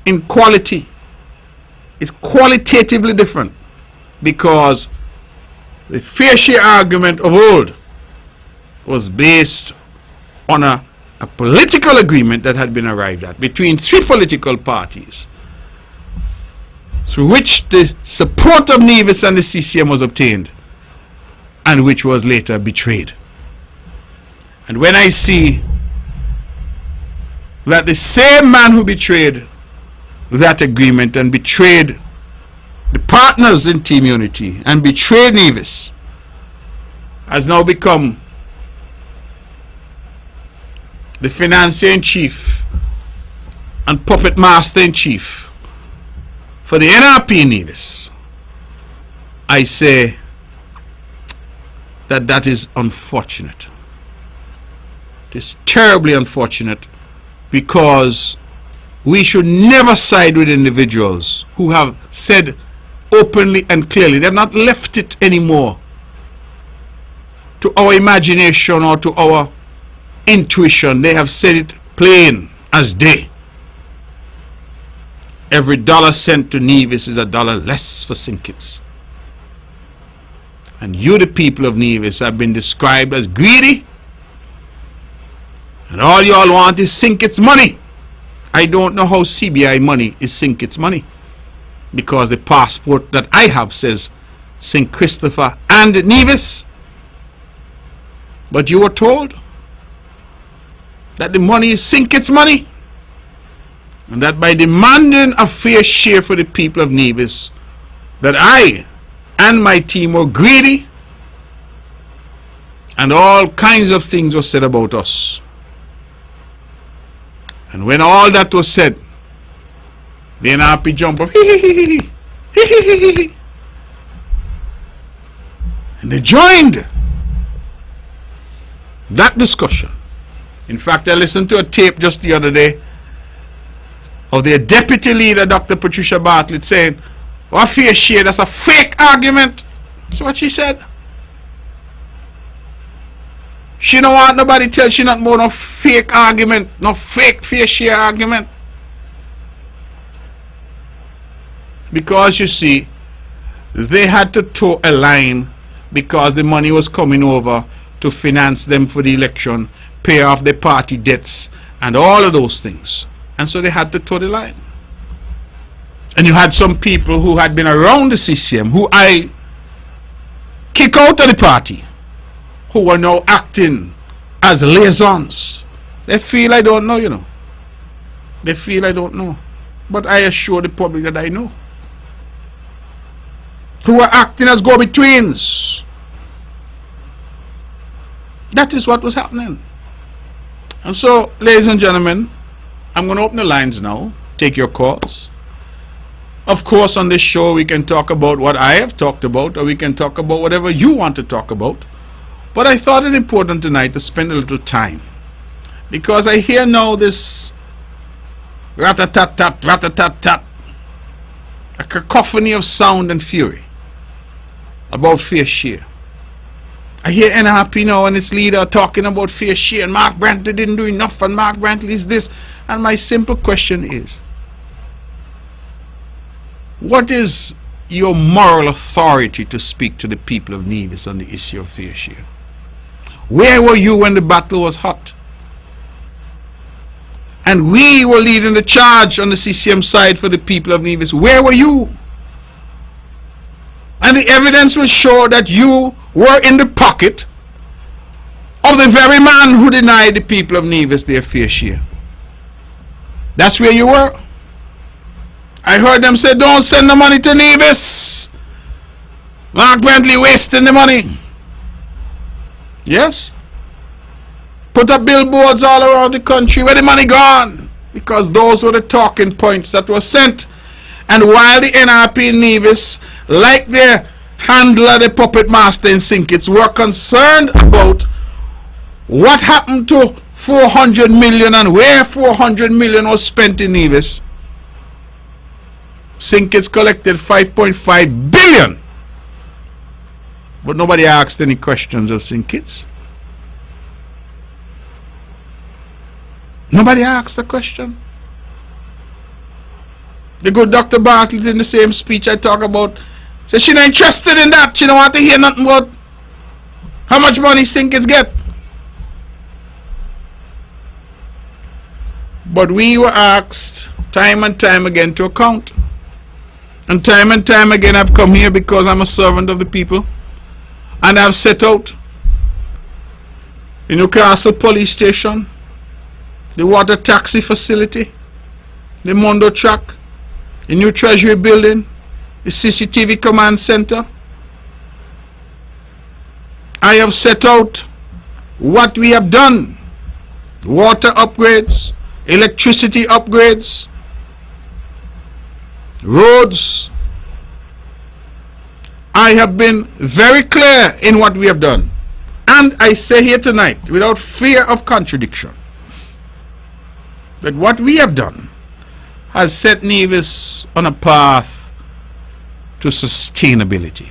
in quality. It's qualitatively different, because the fair share argument of old was based on a political agreement that had been arrived at between 3 political parties, through which the support of Nevis and the CCM was obtained, and which was later betrayed. And when I see that the same man who betrayed that agreement and betrayed the partners in Team Unity and betrayed Nevis, has now become the financier-in-chief and puppet master-in-chief for the NRP in Nevis, I say that that is unfortunate. It is terribly unfortunate, because we should never side with individuals who have said openly and clearly, they have not left it anymore to our imagination or to our intuition. They have said it plain as day. Every dollar sent to Nevis is a dollar less for St. Kitts. And you, the people of Nevis, have been described as greedy, and all you all want is St. Kitts money. I don't know how CBI money is St. Kitts money, because the passport that I have says St. Christopher and Nevis. But you were told that the money is St. Kitts money, and that by demanding a fair share for the people of Nevis, that I and my team were greedy, and all kinds of things were said about us. And when all that was said, the NRP jumped up, and they joined that discussion. In fact, I listened to a tape just the other day of their deputy leader, Dr. Patricia Bartlett, saying, "What fair share, that's a fake argument." That's what she said. She don't want nobody tell she not more no fake argument, no fake fair share argument. Because you see, they had to toe a line, because the money was coming over to finance them for the election, pay off their party debts, and all of those things. And so they had to toe the line. And you had some people who had been around the CCM, who I kick out of the party, who were now acting as liaisons. They feel I don't know, you know. They feel I don't know. But I assure the public that I know. Who were acting as go-betweens. That is what was happening. And so, ladies and gentlemen, I'm going to open the lines now. Take your calls. Of course, on this show, we can talk about what I have talked about, or we can talk about whatever you want to talk about. But I thought it important tonight to spend a little time, because I hear now this rat-a-tat-tat, rat-a-tat-tat, a cacophony of sound and fury about fair share. I hear NRP now and its leader talking about fair share, and Mark Brantley didn't do enough, and Mark Brantley is this. And my simple question is, what is your moral authority to speak to the people of Nevis on the issue of fair share? Where were you when the battle was hot? And we were leading the charge on the CCM side for the people of Nevis. Where were you? And the evidence will show that you were in the pocket of the very man who denied the people of Nevis their fair share. That's where you were. I heard them say, "Don't send the money to Nevis. Mark Brantley wasting the money." Yes. Put up billboards all around the country. Where the money gone? Because those were the talking points that were sent. And while the NRP in Nevis, like their handler, the puppet master in St. Kitts, were concerned about what happened to 400 million and where 400 million was spent in Nevis, St. Kitts collected 5.5 billion. But nobody asked any questions of St. Kitts. Nobody asked a question. The good Dr. Bartlett, in the same speech I talk about, said she not interested in that. She don't want to hear nothing about how much money St. Kitts get. But we were asked time and time again to account. And time again I've come here because I'm a servant of the people. And I've set out the Newcastle police station, the water taxi facility, the Mondo track, the new Treasury building, the CCTV command center. I have set out what we have done: water upgrades, electricity upgrades, roads. I have been very clear in what we have done. And I say here tonight, without fear of contradiction, that what we have done has set Nevis on a path to sustainability.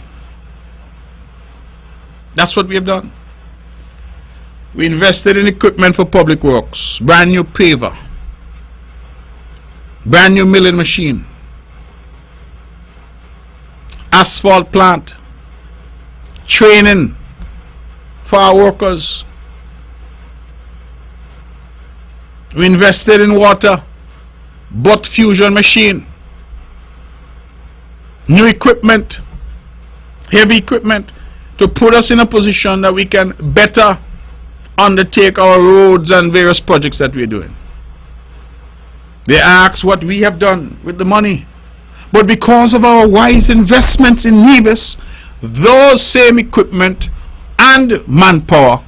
That's what we have done. We invested in equipment for public works, brand new paver, brand new milling machine, asphalt plant, training for our workers. We invested in water, butt fusion machine, new equipment, heavy equipment, to put us in a position that we can better undertake our roads and various projects that we're doing. They ask what we have done with the money. But because of our wise investments in Nevis, those same equipment and manpower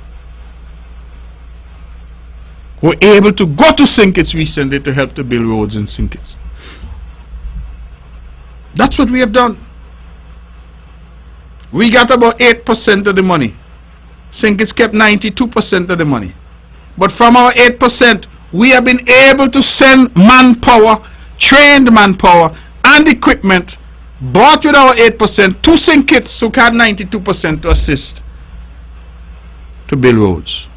were able to go to St. Kitts recently to help to build roads in St. Kitts. That's what we have done. We got about 8% of the money. St. Kitts kept 92% of the money. But from our 8%, we have been able to send manpower, trained manpower, and equipment bought with our 8% to St. Kitts, who had 92%, to assist to build roads.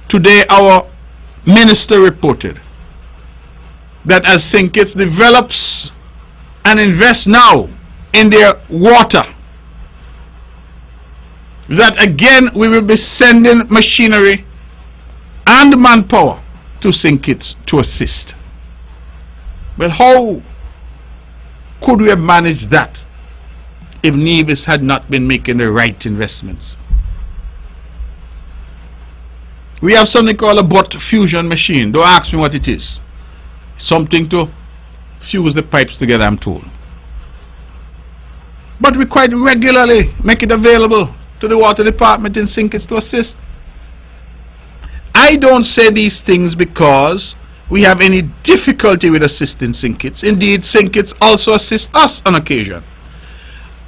Today, our minister reported that as St. Kitts develops and invests now in their water, that again we will be sending machinery and manpower to St. Kitts to assist. Well, how could we have managed that if Nevis had not been making the right investments? We have something called a butt fusion machine. Don't ask me what it is. Something to fuse the pipes together, I'm told. But we quite regularly make it available to the water department in St. Kitts to assist. I don't say these things because we have any difficulty with assisting St. Kitts. Indeed, St. Kitts also assists us on occasion.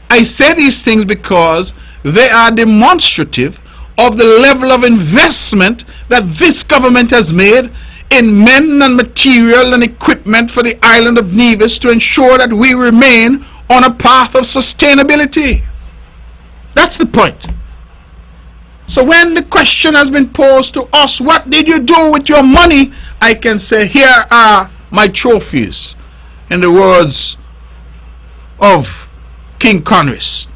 I say these things because they are demonstrative of the level of investment that this government has made in men and material and equipment for the island of Nevis to ensure that we remain on a path of sustainability. That's the point. So when the question has been posed to us, what did you do with your money? I can say, here are my trophies, in the words of King Conris.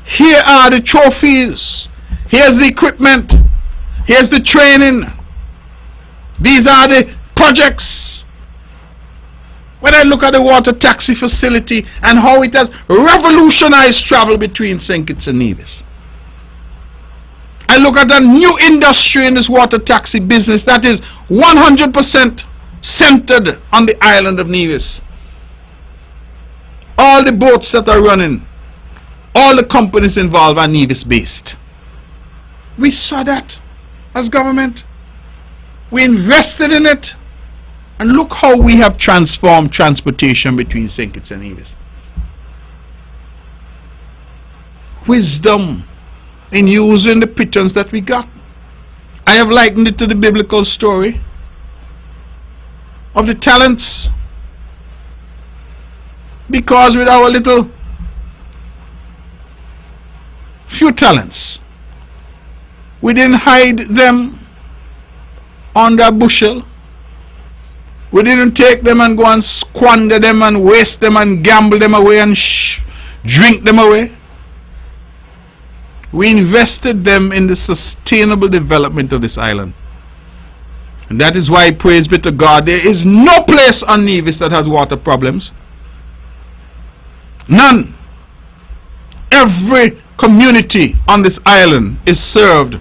Here are the trophies. Here's the equipment. Here's the training. These are the projects. When I look at the water taxi facility and how it has revolutionized travel between St. Kitts and Nevis, I look at a new industry in this water taxi business that is 100% centered on the island of Nevis. All the boats that are running, all the companies involved are Nevis based. We saw that as government. We invested in it. And look how we have transformed transportation between St. Kitts and Nevis. Wisdom in using the pigeons that we got. I have likened it to the biblical story of the talents. Because with our little few talents, we didn't hide them under a bushel. We didn't take them and go and squander them and waste them and gamble them away and drink them away. We invested them in the sustainable development of this island. And that is why, praise be to God, there is no place on Nevis that has water problems. None. Every community on this island is served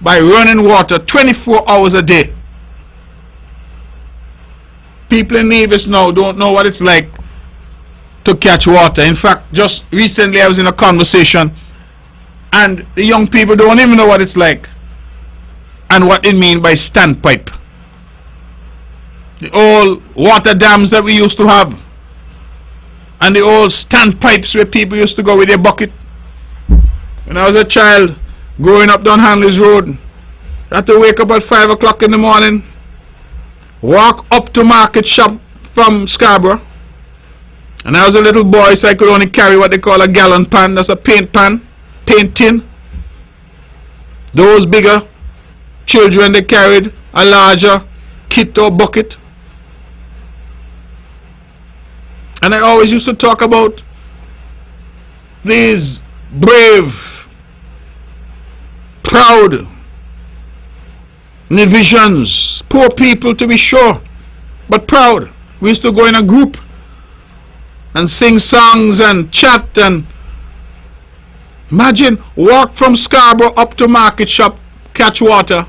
by running water 24 hours a day. People in Nevis now don't know what it's like to catch water. In fact, just recently I was in a conversation and the young people don't even know what it's like and what it means by standpipe. The old water dams that we used to have and the old standpipes where people used to go with their bucket. When I was a child growing up down Hanley's Road, I had to wake up at 5 o'clock in the morning, walk up to Market Shop from Scarborough. And I was a little boy, so I could only carry what they call a gallon pan. That's a paint pan, paint tin. Those bigger children, they carried a larger kit or bucket. And I always used to talk about these brave, proud Nevisians, poor people to be sure, but proud. We used to go in a group and sing songs and chat and imagine walk from Scarborough up to Market Shop, catch water,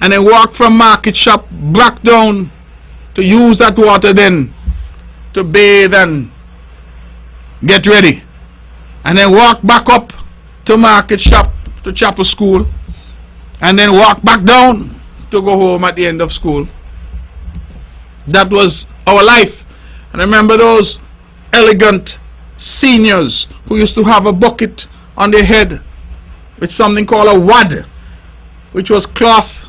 and then walk from Market Shop back down to use that water then to bathe and get ready, and then walk back up to Market Shop to Chapel School, and then walk back down to go home at the end of school. That was our life. And I remember those elegant seniors who used to have a bucket on their head with something called a wad, which was cloth,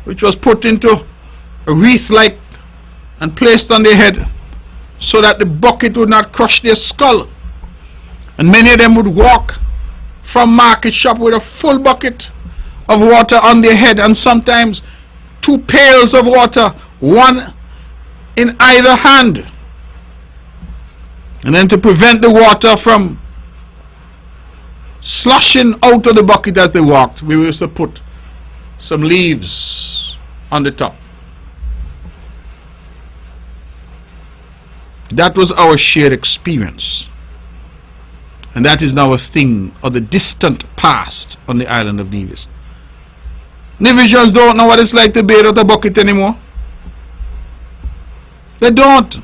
which was put into a wreath like and placed on their head so that the bucket would not crush their skull. And many of them would walk from Market Shop with a full bucket of water on their head, and sometimes 2 pails of water, one in either hand. And then to prevent the water from sloshing out of the bucket as they walked, we used to put some leaves on the top. That was our shared experience. And that is now a thing of the distant past on the island of Nevis. Nevisians don't know what it's like to bathe out a bucket anymore. They don't.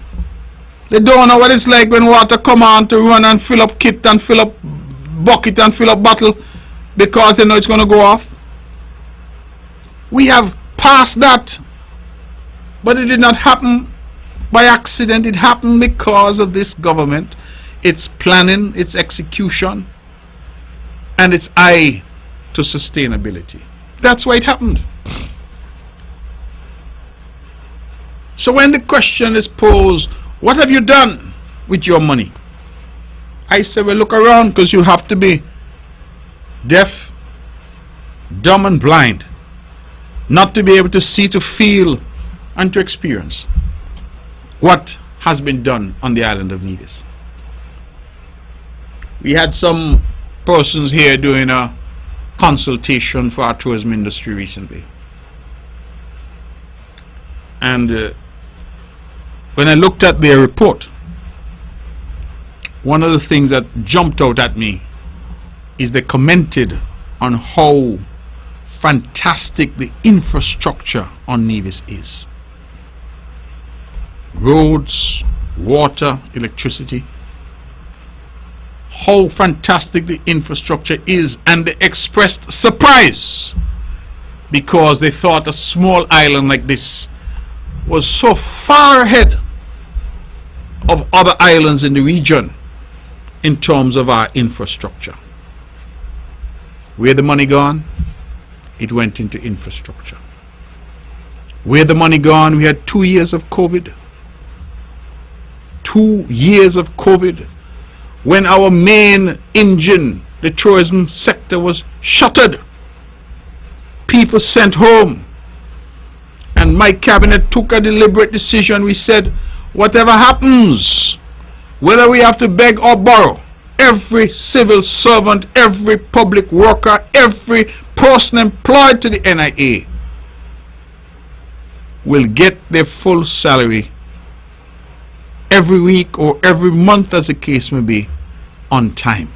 They don't know what it's like when water come on to run and fill up kit and fill up bucket and fill up bottle because they know it's going to go off. We have passed that. But it did not happen by accident. It happened because of this government, its planning, its execution, and its eye to sustainability. That's why it happened. So when the question is posed, what have you done with your money? I say, well, look around, because you have to be deaf, dumb and blind not to be able to see, to feel and to experience what has been done on the island of Nevis. We had some persons here doing a consultation for our tourism industry recently. And when I looked at their report, one of the things that jumped out at me is they commented on how fantastic the infrastructure on Nevis is. Roads, water, electricity. How fantastic the infrastructure is, and they expressed surprise because they thought a small island like this was so far ahead of other islands in the region in terms of our infrastructure. Where the money gone? It went into infrastructure. Where the money gone? We had 2 years of COVID. 2 years of COVID, when our main engine, the tourism sector, was shuttered. People sent home. And my cabinet took a deliberate decision. We said, whatever happens, whether we have to beg or borrow, every civil servant, every public worker, every person employed to the NIA will get their full salary every week or every month, as the case may be, on time.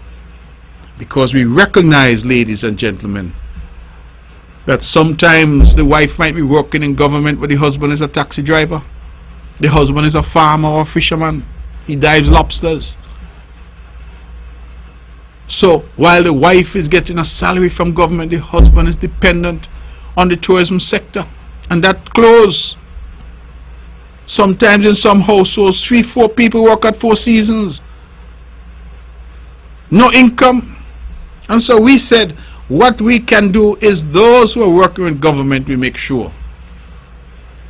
Because we recognize, ladies and gentlemen, that sometimes the wife might be working in government, but the husband is a taxi driver. The husband is a farmer or a fisherman. He dives lobsters. So while the wife is getting a salary from government, the husband is dependent on the tourism sector. And that close. Sometimes in some households, 3-4 people work at 4 seasons. No income. And so we said, what we can do is those who are working with government, we make sure.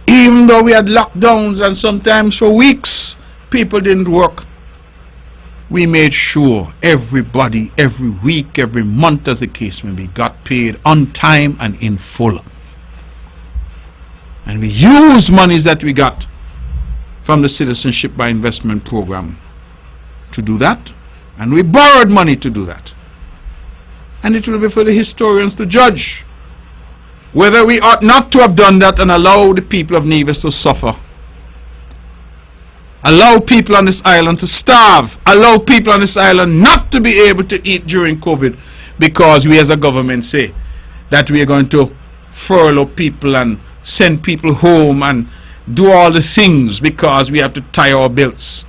Even though we had lockdowns and sometimes for weeks people didn't work, we made sure everybody, every week, every month as the case may be, got paid on time and in full. And we used monies that we got from the Citizenship by Investment program to do that. And we borrowed money to do that. And it will be for the historians to judge whether we ought not to have done that and allow the people of Nevis to suffer. Allow people on this island to starve. Allow people on this island not to be able to eat during COVID because we as a government say that we are going to furlough people and send people home and do all the things because we have to tie our belts.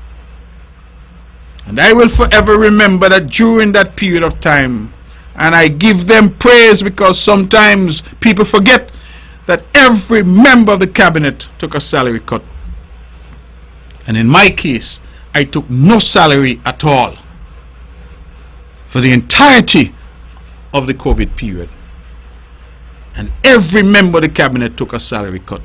And I will forever remember that during that period of time, and I give them praise because sometimes people forget that every member of the cabinet took a salary cut. And in my case, I took no salary at all for the entirety of the COVID period. And every member of the cabinet took a salary cut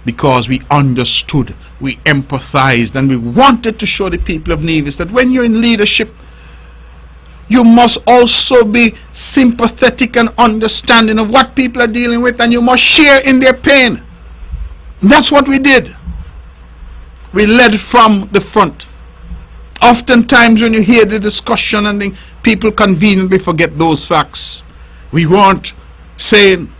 because we understood, we empathized, and we wanted to show the people of Nevis that when you're in leadership, you must also be sympathetic and understanding of what people are dealing with, and you must share in their pain. And that's what we did. We led from the front. Oftentimes when you hear the discussion and the people conveniently forget those facts. We weren't saying,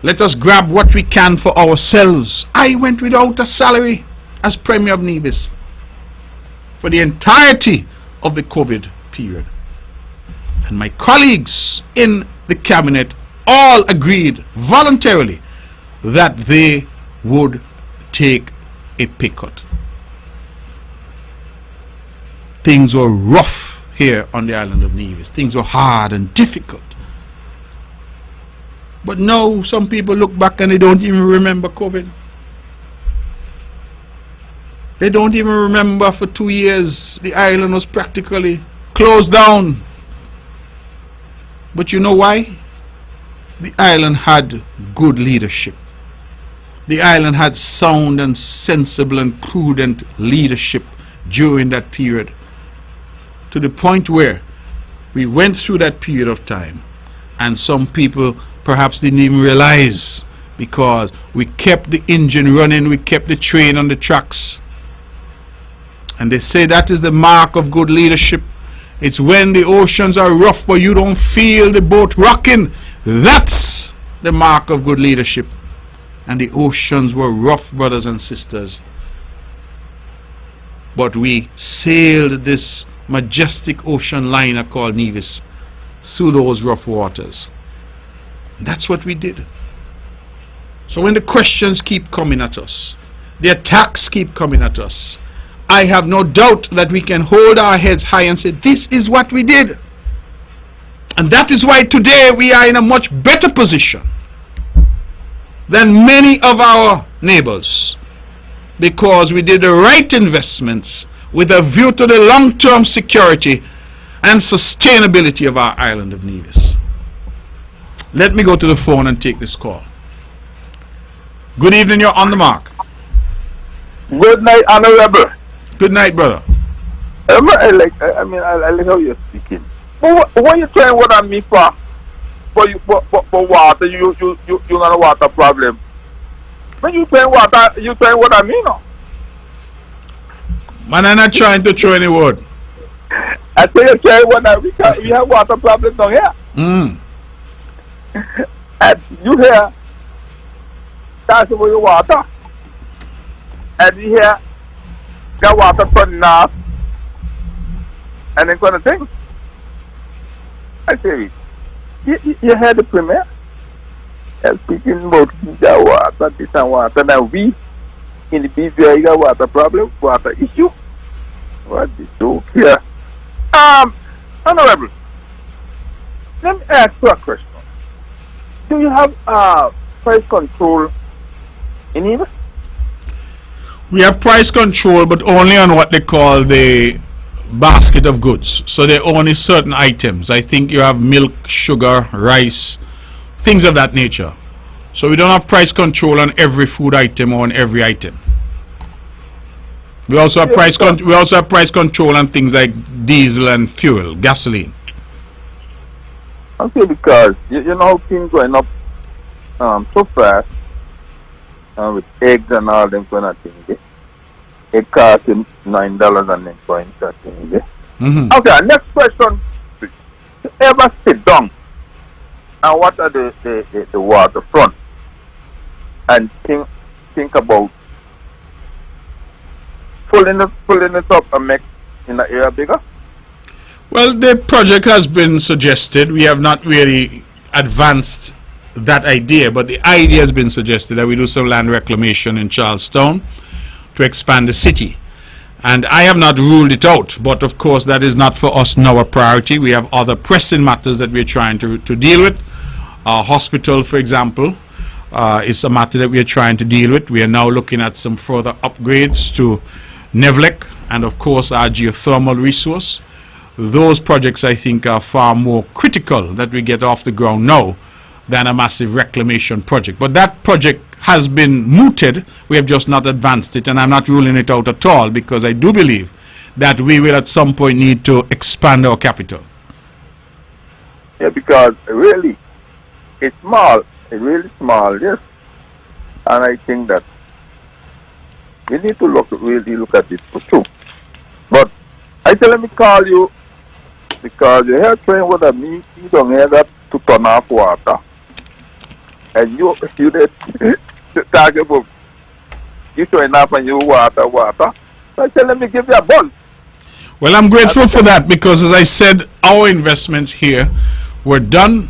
let us grab what we can for ourselves. I went without a salary as Premier of Nevis for the entirety of the COVID period. And my colleagues in the cabinet all agreed voluntarily that they would take a pay cut. Things were rough here on the island of Nevis. Things were hard and difficult. But now some people look back and they don't even remember COVID. They don't even remember for 2 years the island was practically closed down. But you know why? The island had good leadership. The island had sound and sensible and prudent leadership during that period, to the point where we went through that period of time and some people perhaps didn't even realize, because we kept the engine running, we kept the train on the tracks. And they say that is the mark of good leadership. It's when the oceans are rough but you don't feel the boat rocking. That's the mark of good leadership. And the oceans were rough, brothers and sisters. But we sailed this majestic ocean liner called Nevis through those rough waters. And that's what we did. So when the questions keep coming at us, the attacks keep coming at us, I have no doubt that we can hold our heads high and say, this is what we did. And that is why today we are in a much better position than many of our neighbors, because we did the right investments with a view to the long-term security and sustainability of our island of Nevis. Let me go to the phone and take this call. Good evening, you're on the mark. Good night, Honorable. Good night, brother. I like how you're speaking. But what you trying what on me for? For water, you got a water problem. When you trying water, you trying what I mean, no? Man, I'm not trying to throw any word. I say you trying what we have water problems down here. And you hear that's about your water. And you hear that water turning off and then kind of thing. I say, you heard the Premier? speaking about the water, this and water. Now we in the BVI got water problem, water issue. What is so here? Honorable, let me ask you a question. Do you have price control in Nevis? We have price control, but only on what they call the basket of goods. So there are only certain items. I think you have milk, sugar, rice, things of that nature. So we don't have price control on every food item or on every item. We also have price control on things like diesel and fuel, gasoline. Okay, because you know how things going up so fast with eggs and all them kind of things. It costs $9 and then coins that thing. Okay, next question. You ever sit down and what are the waterfront and think about pulling it up and make in the area bigger? Well, the project has been suggested. We have not really advanced that idea, but the idea has been suggested that we do some land reclamation in Charlestown to expand the city. And I have not ruled it out, but of course that is not for us now a priority. We have other pressing matters that we're trying to deal with. Our hospital, for example, is a matter that we are trying to deal with. We are now looking at some further upgrades to Nevlec and of course our geothermal resource. Those projects I think are far more critical that we get off the ground now than a massive reclamation project. But that project has been mooted. We have just not advanced it, and I'm not ruling it out at all, because I do believe that we will at some point need to expand our capital. Yeah, because really it's small, it's really small, yes. And I think that we need to really look at this too. But I tell let me call you because you hear train with a me, you don't hear that to turn off water. And you did talk about you showing up and you water. So I tell let me give you a buzz. Well, I'm grateful for that, because as I said, our investments here were done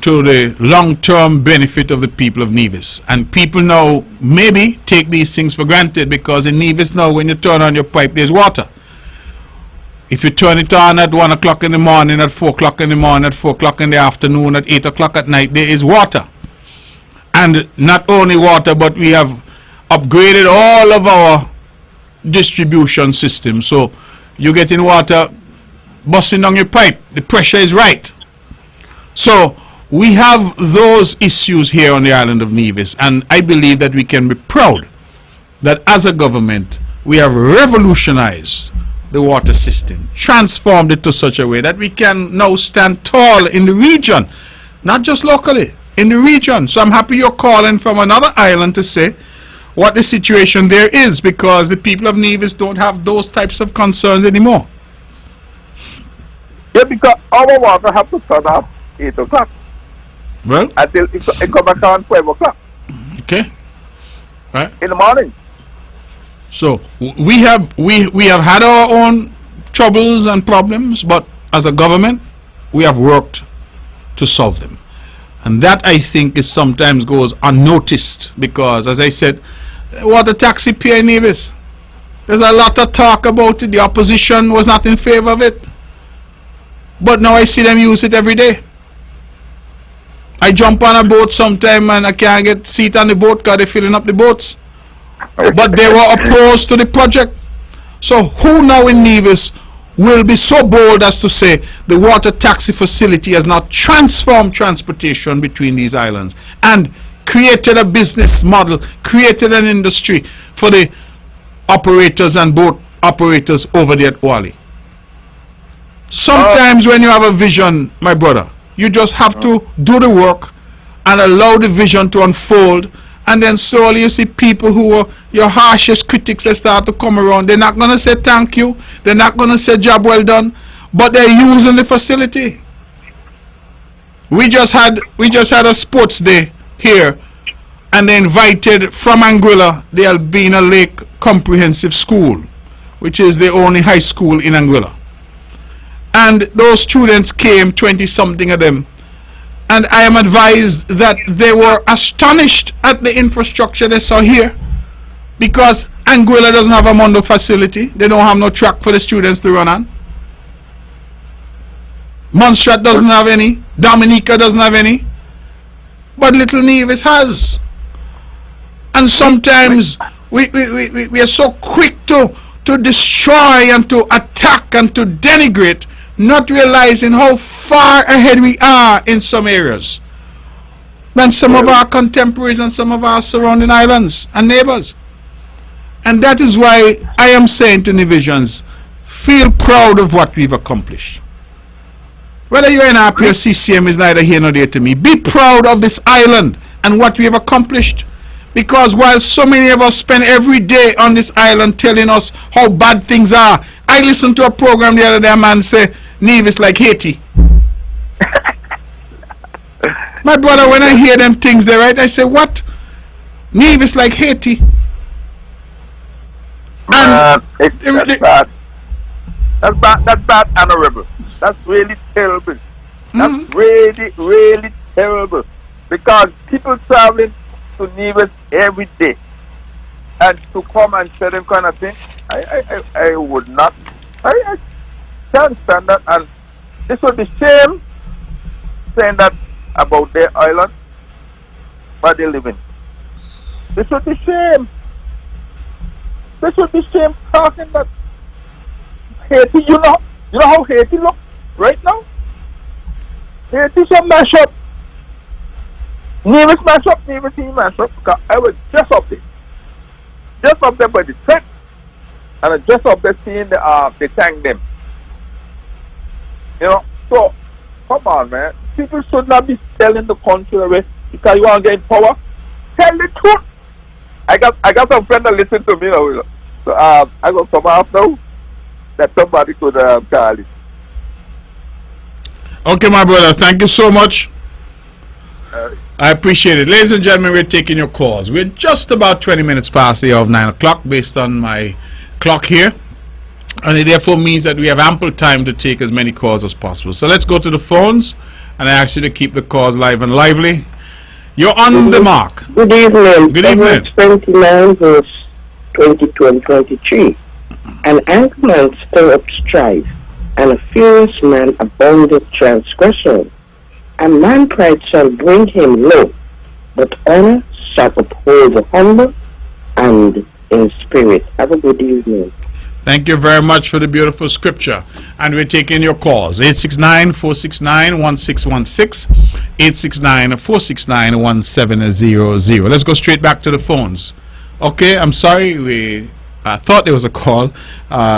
to the long-term benefit of the people of Nevis. And people now maybe take these things for granted, because in Nevis now when you turn on your pipe there's water. If you turn it on at 1 o'clock in the morning, at 4 o'clock in the morning, at 4 o'clock in the afternoon, at 8 o'clock at night, there is water. And not only water, but we have upgraded all of our distribution systems. So you're getting water busting down your pipe. The pressure is right. So we have those issues here on the island of Nevis, and I believe that we can be proud that as a government we have revolutionized the water system, transformed it to such a way that we can now stand tall in the region, not just locally, in the region. So I'm happy you're calling from another island to say what the situation there is, because the people of Nevis don't have those types of concerns anymore. Yeah, because our water have to turn off 8 o'clock. Well, Until it come back on 5 o'clock. Okay. Right. In the morning. So we have had our own troubles and problems, but as a government we have worked to solve them. And that I think is sometimes goes unnoticed, because as I said, water taxi pay in Nevis. There's a lot of talk about it. The opposition was not in favor of it. But now I see them use it every day. I jump on a boat sometime and I can't get seat on the boat because they're filling up the boats. But they were opposed to the project. So who now in Nevis will be so bold as to say the water taxi facility has not transformed transportation between these islands and created a business model, created an industry for the operators and boat operators over there at Wally? Sometimes when you have a vision, my brother, you just have to do the work and allow the vision to unfold, and then slowly you see people who were your harshest critics, they start to come around. They're not going to say thank you, they're not going to say job well done, but they're using the facility. We just had a sports day here, and they invited from Anguilla the Albina Lake Comprehensive School, which is the only high school in Anguilla. And those students came, 20 something of them, And I am advised that they were astonished at the infrastructure they saw here, because Anguilla doesn't have a Mondo facility. They don't have no track for the students to run on. Montserrat doesn't have any. Dominica doesn't have any. But Little Nevis has. And sometimes we are so quick to destroy and to attack and to denigrate, not realizing how far ahead we are in some areas than some of our contemporaries and some of our surrounding islands and neighbors. And that is why I am saying to Nevisians, feel proud of what we've accomplished. Whether you're in RP or CCM is neither here nor there to me. Be proud of this island and what we have accomplished. Because while so many of us spend every day on this island telling us how bad things are, I listened to a program the other day, a man say, Nevis like Haiti. My brother, when I hear them things there, right, I say, what? Nevis like Haiti. And that's bad. That's bad, honorable. That's really terrible. That's really, really terrible. Because people traveling to Nevis every day, and to come and say them kind of thing, I would not. I can't stand that. And this would be shame saying that about their island where they live in. This would be shame. This would be shame talking that Haiti, you know how Haiti look right now? Haiti's a mash up. Nevis mash up, Nevis he mash up. Because I was just up there. Just up there by the track. And I just up there seeing the tank them. You know, so come on, man. People should not be selling the country away because you want to get power. Tell the truth. I got some friends that listen to me now. So I got some off now that somebody could call it. Okay, my brother, thank you so much. I appreciate it. Ladies and gentlemen, we're taking your calls. We're just about 20 minutes past the hour of 9 o'clock based on my clock here. And it therefore means that we have ample time to take as many calls as possible. So let's go to the phones, and I ask you to keep the calls live and lively. You're on the mark. Good evening. Good evening. 29 verse 22 and 23. An angry man stir up strife, and a furious man aboundeth transgression. A man pride shall bring him low, but honor shall uphold the humble and in spirit. Have a good evening. Thank you very much for the beautiful scripture. And we're taking your calls. 869-469-1616. 869-469-1700. Let's go straight back to the phones. Okay, I'm sorry. I thought there was a call.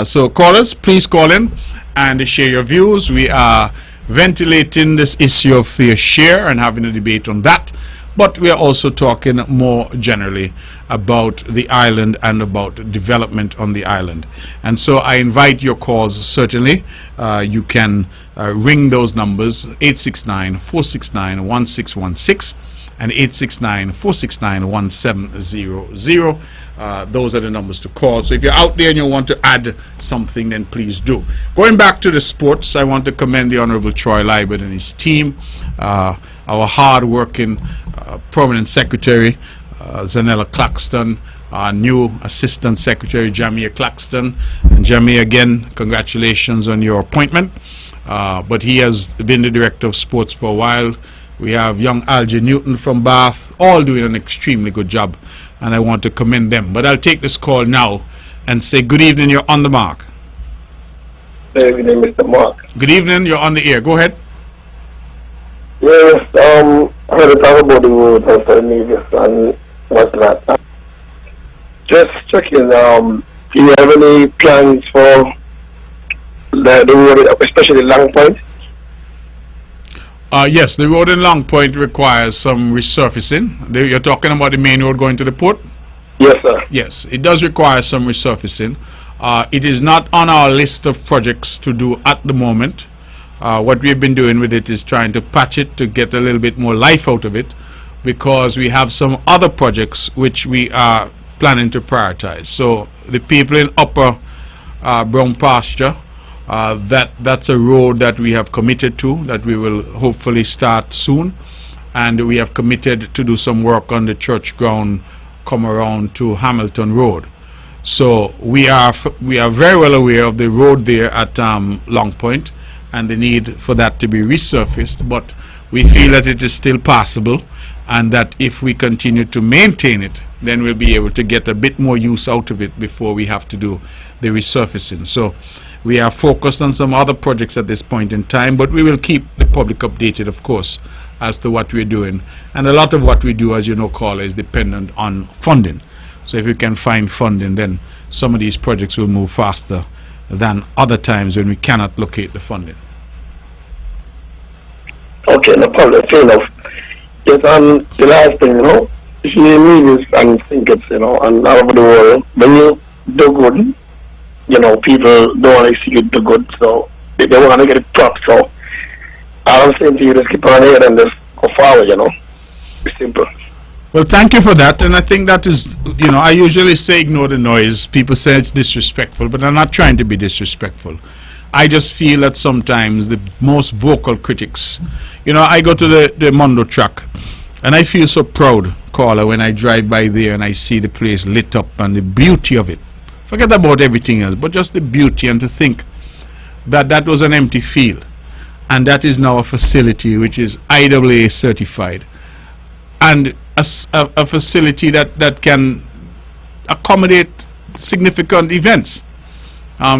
So callers, please call in and share your views. We are ventilating this issue of fair share and having a debate on that. But we are also talking more generally about the island and about development on the island. And so I invite your calls, certainly. You can ring those numbers, 869-469-1616 and 869-469-1700. Those are the numbers to call. So if you're out there and you want to add something, then please do. Going back to the sports, I want to commend the Honorable Troy Liebert and his team, our hard-working prominent secretary, Zanella Claxton, our new assistant secretary, Jamia Claxton. And Jamia, again, congratulations on your appointment. But he has been the director of sports for a while. We have young Algie Newton from Bath, all doing an extremely good job, and I want to commend them. But I'll take this call now and say good evening, you're on the mark. Good evening, Mr. Mark. Good evening, you're on the air. Go ahead. Yes, I heard you talk about the road after Nevis and what's that. Just checking, do you have any plans for the road, especially Long Point? Yes, the road in Long Point requires some resurfacing. You're talking about the main road going to the port? Yes, sir. Yes, it does require some resurfacing. It is not on our list of projects to do at the moment. What we've been doing with it is trying to patch it to get a little bit more life out of it, because we have some other projects which we are planning to prioritize. So the people in Upper Brown Pasture That's a road that we have committed to, that we will hopefully start soon. And we have committed to do some work on the church ground, come around to Hamilton Road. So we are very well aware of the road there at Long Point and the need for that to be resurfaced, but we feel that it is still possible, and that if we continue to maintain it, then we'll be able to get a bit more use out of it before we have to do the resurfacing. So we are focused on some other projects at this point in time, but we will keep the public updated, of course, as to what we're doing. And a lot of what we do, as you know, caller, is dependent on funding. So if we can find funding, then some of these projects will move faster than other times when we cannot locate the funding. Okay, no problem. Fair enough. Yes, the last thing, if you need this and think it's, and all over the world, when you do good, people don't want to see you do good, so they want to get it propped. So I'm saying to you, just keep on here and just go forward, It's simple. Well, thank you for that, and I think that is, I usually say ignore the noise. People say it's disrespectful, but I'm not trying to be disrespectful. I just feel that sometimes the most vocal critics, I go to the Mondo track, and I feel so proud, caller, when I drive by there and I see the place lit up and the beauty of it. Forget about everything else, but just the beauty, and to think that that was an empty field, and that is now a facility which is IAA certified, and a facility that can accommodate significant events.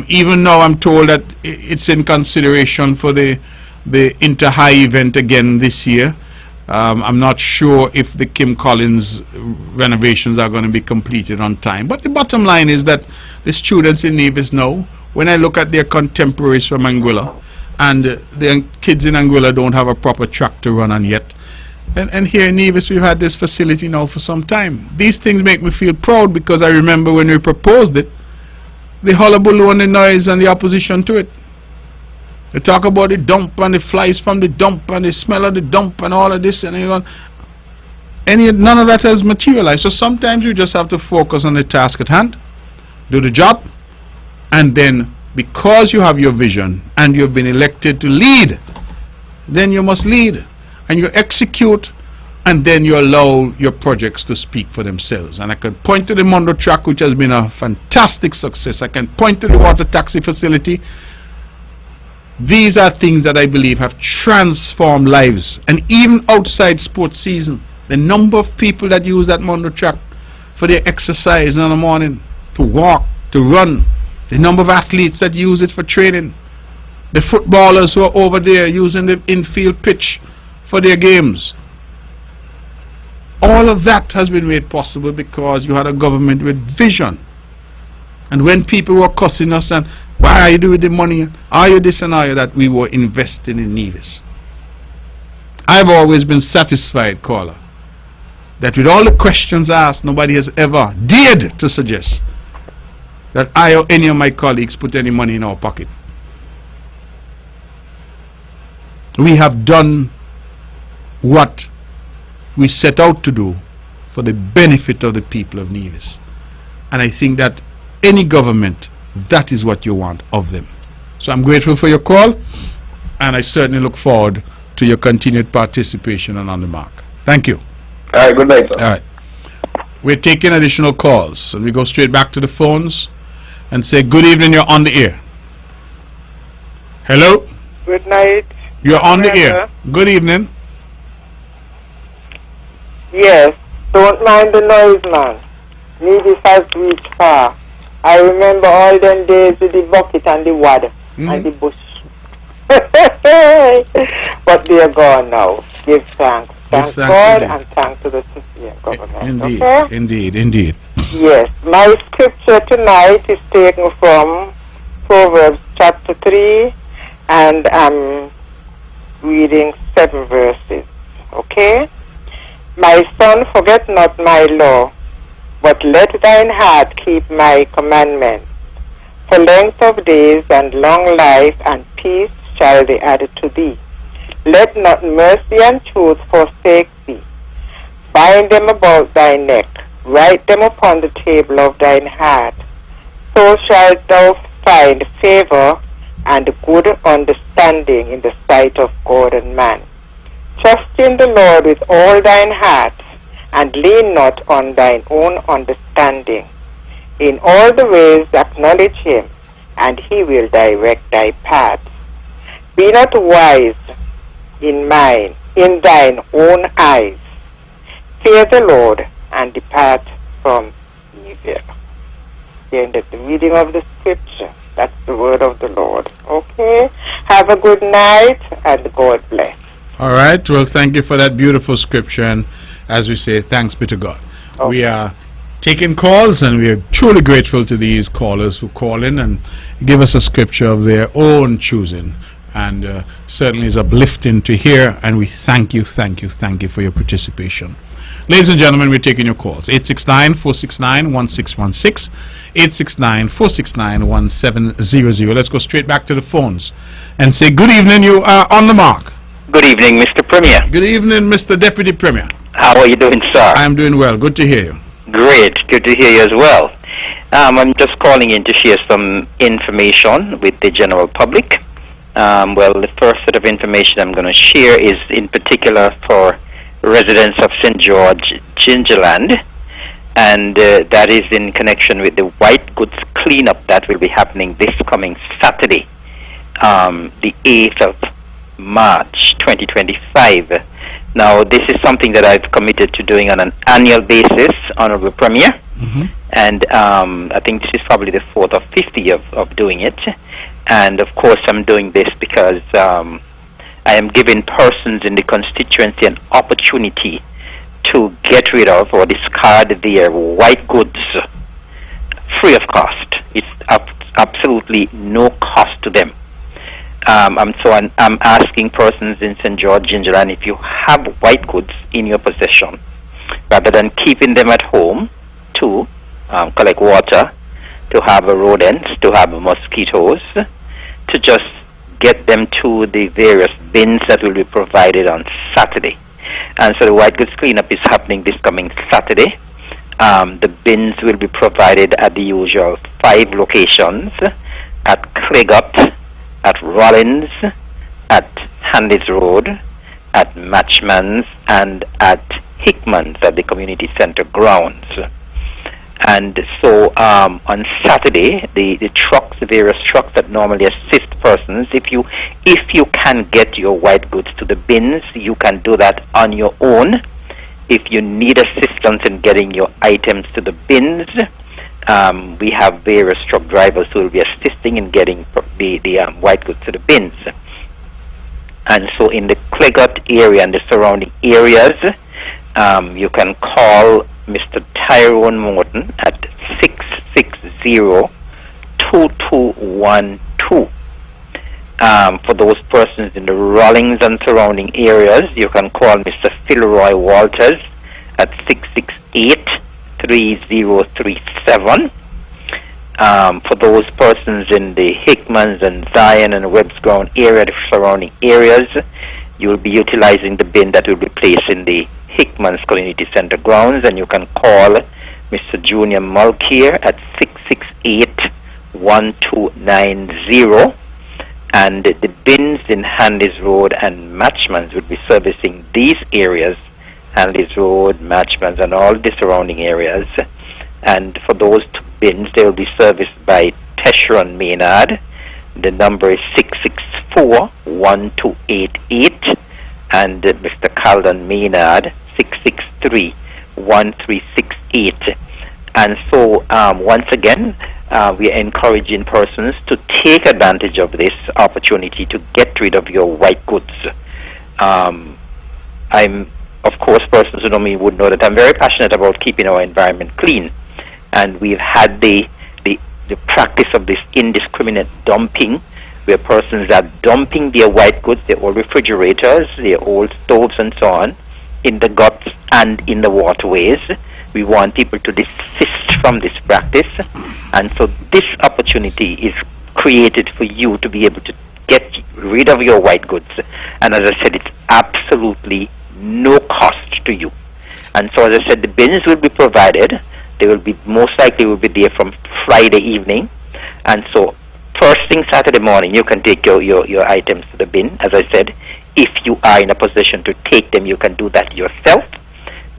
Even now I'm told that it's in consideration for the Inter-High event again this year. I'm not sure if the Kim Collins renovations are going to be completed on time. But the bottom line is that the students in Nevis know, when I look at their contemporaries from Anguilla, and the kids in Anguilla don't have a proper track to run on yet. And here in Nevis, we've had this facility now for some time. These things make me feel proud, because I remember when we proposed it, the hullabaloo and the noise and the opposition to it. They talk about the dump and the flies from the dump and the smell of the dump and all of this, and none of that has materialized. So sometimes you just have to focus on the task at hand, do the job, and then because you have your vision and you've been elected to lead, then you must lead. And you execute, and then you allow your projects to speak for themselves. And I can point to the Mondo track, which has been a fantastic success. I can point to the water taxi facility. These are things that I believe have transformed lives. And even outside sports season, the number of people that use that Mondo track for their exercise in the morning, to walk, to run, the number of athletes that use it for training, the footballers who are over there using the infield pitch for their games. All of that has been made possible because you had a government with vision. And when people were cussing us and why are you doing the money, are you this and are you that, we were investing in Nevis. I've always been satisfied, caller, that with all the questions asked, nobody has ever dared to suggest that I or any of my colleagues put any money in our pocket. We have done what we set out to do for the benefit of the people of Nevis. And I think that any government, that is what you want of them. So I'm grateful for your call, and I certainly look forward to your continued participation and on the mark. Thank you. All right, good night, sir. All right. We're taking additional calls, so we go straight back to the phones and say, good evening, you're on the air. Hello? Good night. You're on the air. Good evening. Yes, don't mind the noise, man. Nevis has reached far. I remember all them days with the bucket and the wad and the bush. But they're gone now. Give thanks. Thank God and thanks to the Sicilian government. Indeed, okay? indeed. Yes, my scripture tonight is taken from Proverbs chapter 3, and I'm reading 7 verses. Okay? My son, forget not my law, but let thine heart keep my commandments. For length of days and long life and peace shall they add to thee. Let not mercy and truth forsake thee. Bind them about thy neck, write them upon the table of thine heart. So shalt thou find favor and good understanding in the sight of God and man. Trust in the Lord with all thine heart, and lean not on thine own understanding. In all the ways acknowledge him, and he will direct thy paths. Be not wise in thine own eyes. Fear the Lord, and depart from evil. Again, that's the reading of the scripture. That's the word of the Lord. Okay? Have a good night, and God bless. All right. Well, thank you for that beautiful scripture. And as we say, thanks be to God. Okay. We are taking calls, and we are truly grateful to these callers who call in and give us a scripture of their own choosing. And certainly is uplifting to hear. And we thank you for your participation. Ladies and gentlemen, we're taking your calls. 869-469-1616, 869-469-1700. Let's go straight back to the phones and say, good evening, you are on the mark. Good evening, Mr. Premier. Good evening, Mr. Deputy Premier. How are you doing, sir? I'm doing well. Good to hear you. Great. Good to hear you as well. I'm just calling in to share some information with the general public. Well, the first set of information I'm going to share is in particular for residents of St. George, Gingerland, and that is in connection with the white goods cleanup that will be happening this coming Saturday, the 8th of March 2025. Now, this is something that I've committed to doing on an annual basis, Honorable Premier, and I think this is probably the 4th or 5th year of doing it. And of course, I'm doing this because I am giving persons in the constituency an opportunity to get rid of or discard their white goods free of cost. It's absolutely no cost to them. I'm asking persons in St. George, Gingerland, if you have white goods in your possession, rather than keeping them at home to collect water, to have rodents, to have mosquitoes, to just get them to the various bins that will be provided on Saturday. And so the white goods cleanup is happening this coming Saturday. The bins will be provided at the usual 5 locations: at Clegot, at Rollins, at Handys Road, at Matchman's, and at Hickman's at the community center grounds. And so on Saturday, the trucks, the various trucks that normally assist persons, if you can get your white goods to the bins, you can do that on your own. If you need assistance in getting your items to the bins, we have various truck drivers who will be assisting in getting the white goods to the bins. And so in the Clegot area and the surrounding areas, you can call Mr. Tyrone Morton at 660-2212. For those persons in the Rawlings and surrounding areas, you can call Mr. Philroy Walters at 668-3037. For those persons in the Hickmans and Zion and Webb's Ground area, the surrounding areas, you will be utilizing the bin that will be placed in the Hickman's Community Center grounds, and you can call Mr. Junior Mulcair at 668-1290. And the bins in Handys Road and Matchman's will be servicing these areas, Handys Road, Matchman's, and all the surrounding areas. And for those 2 bins, they will be serviced by Tesheron Maynard. The number is 664-1288, and Mr. Calden Maynard, 663-1368. And so, once again, we are encouraging persons to take advantage of this opportunity to get rid of your white goods. Of course, persons who know me would know that I'm very passionate about keeping our environment clean. And we've had the practice of this indiscriminate dumping, where persons are dumping their white goods, their old refrigerators, their old stoves and so on, in the guts and in the waterways. We want people to desist from this practice, and so this opportunity is created for you to be able to get rid of your white goods. And as I said, it's absolutely no cost to you. And so, as I said, the bins will be provided. They will be most likely will be there from Friday evening, and so First thing Saturday morning, you can take your items to the bin. As I said, if you are in a position to take them, you can do that yourself.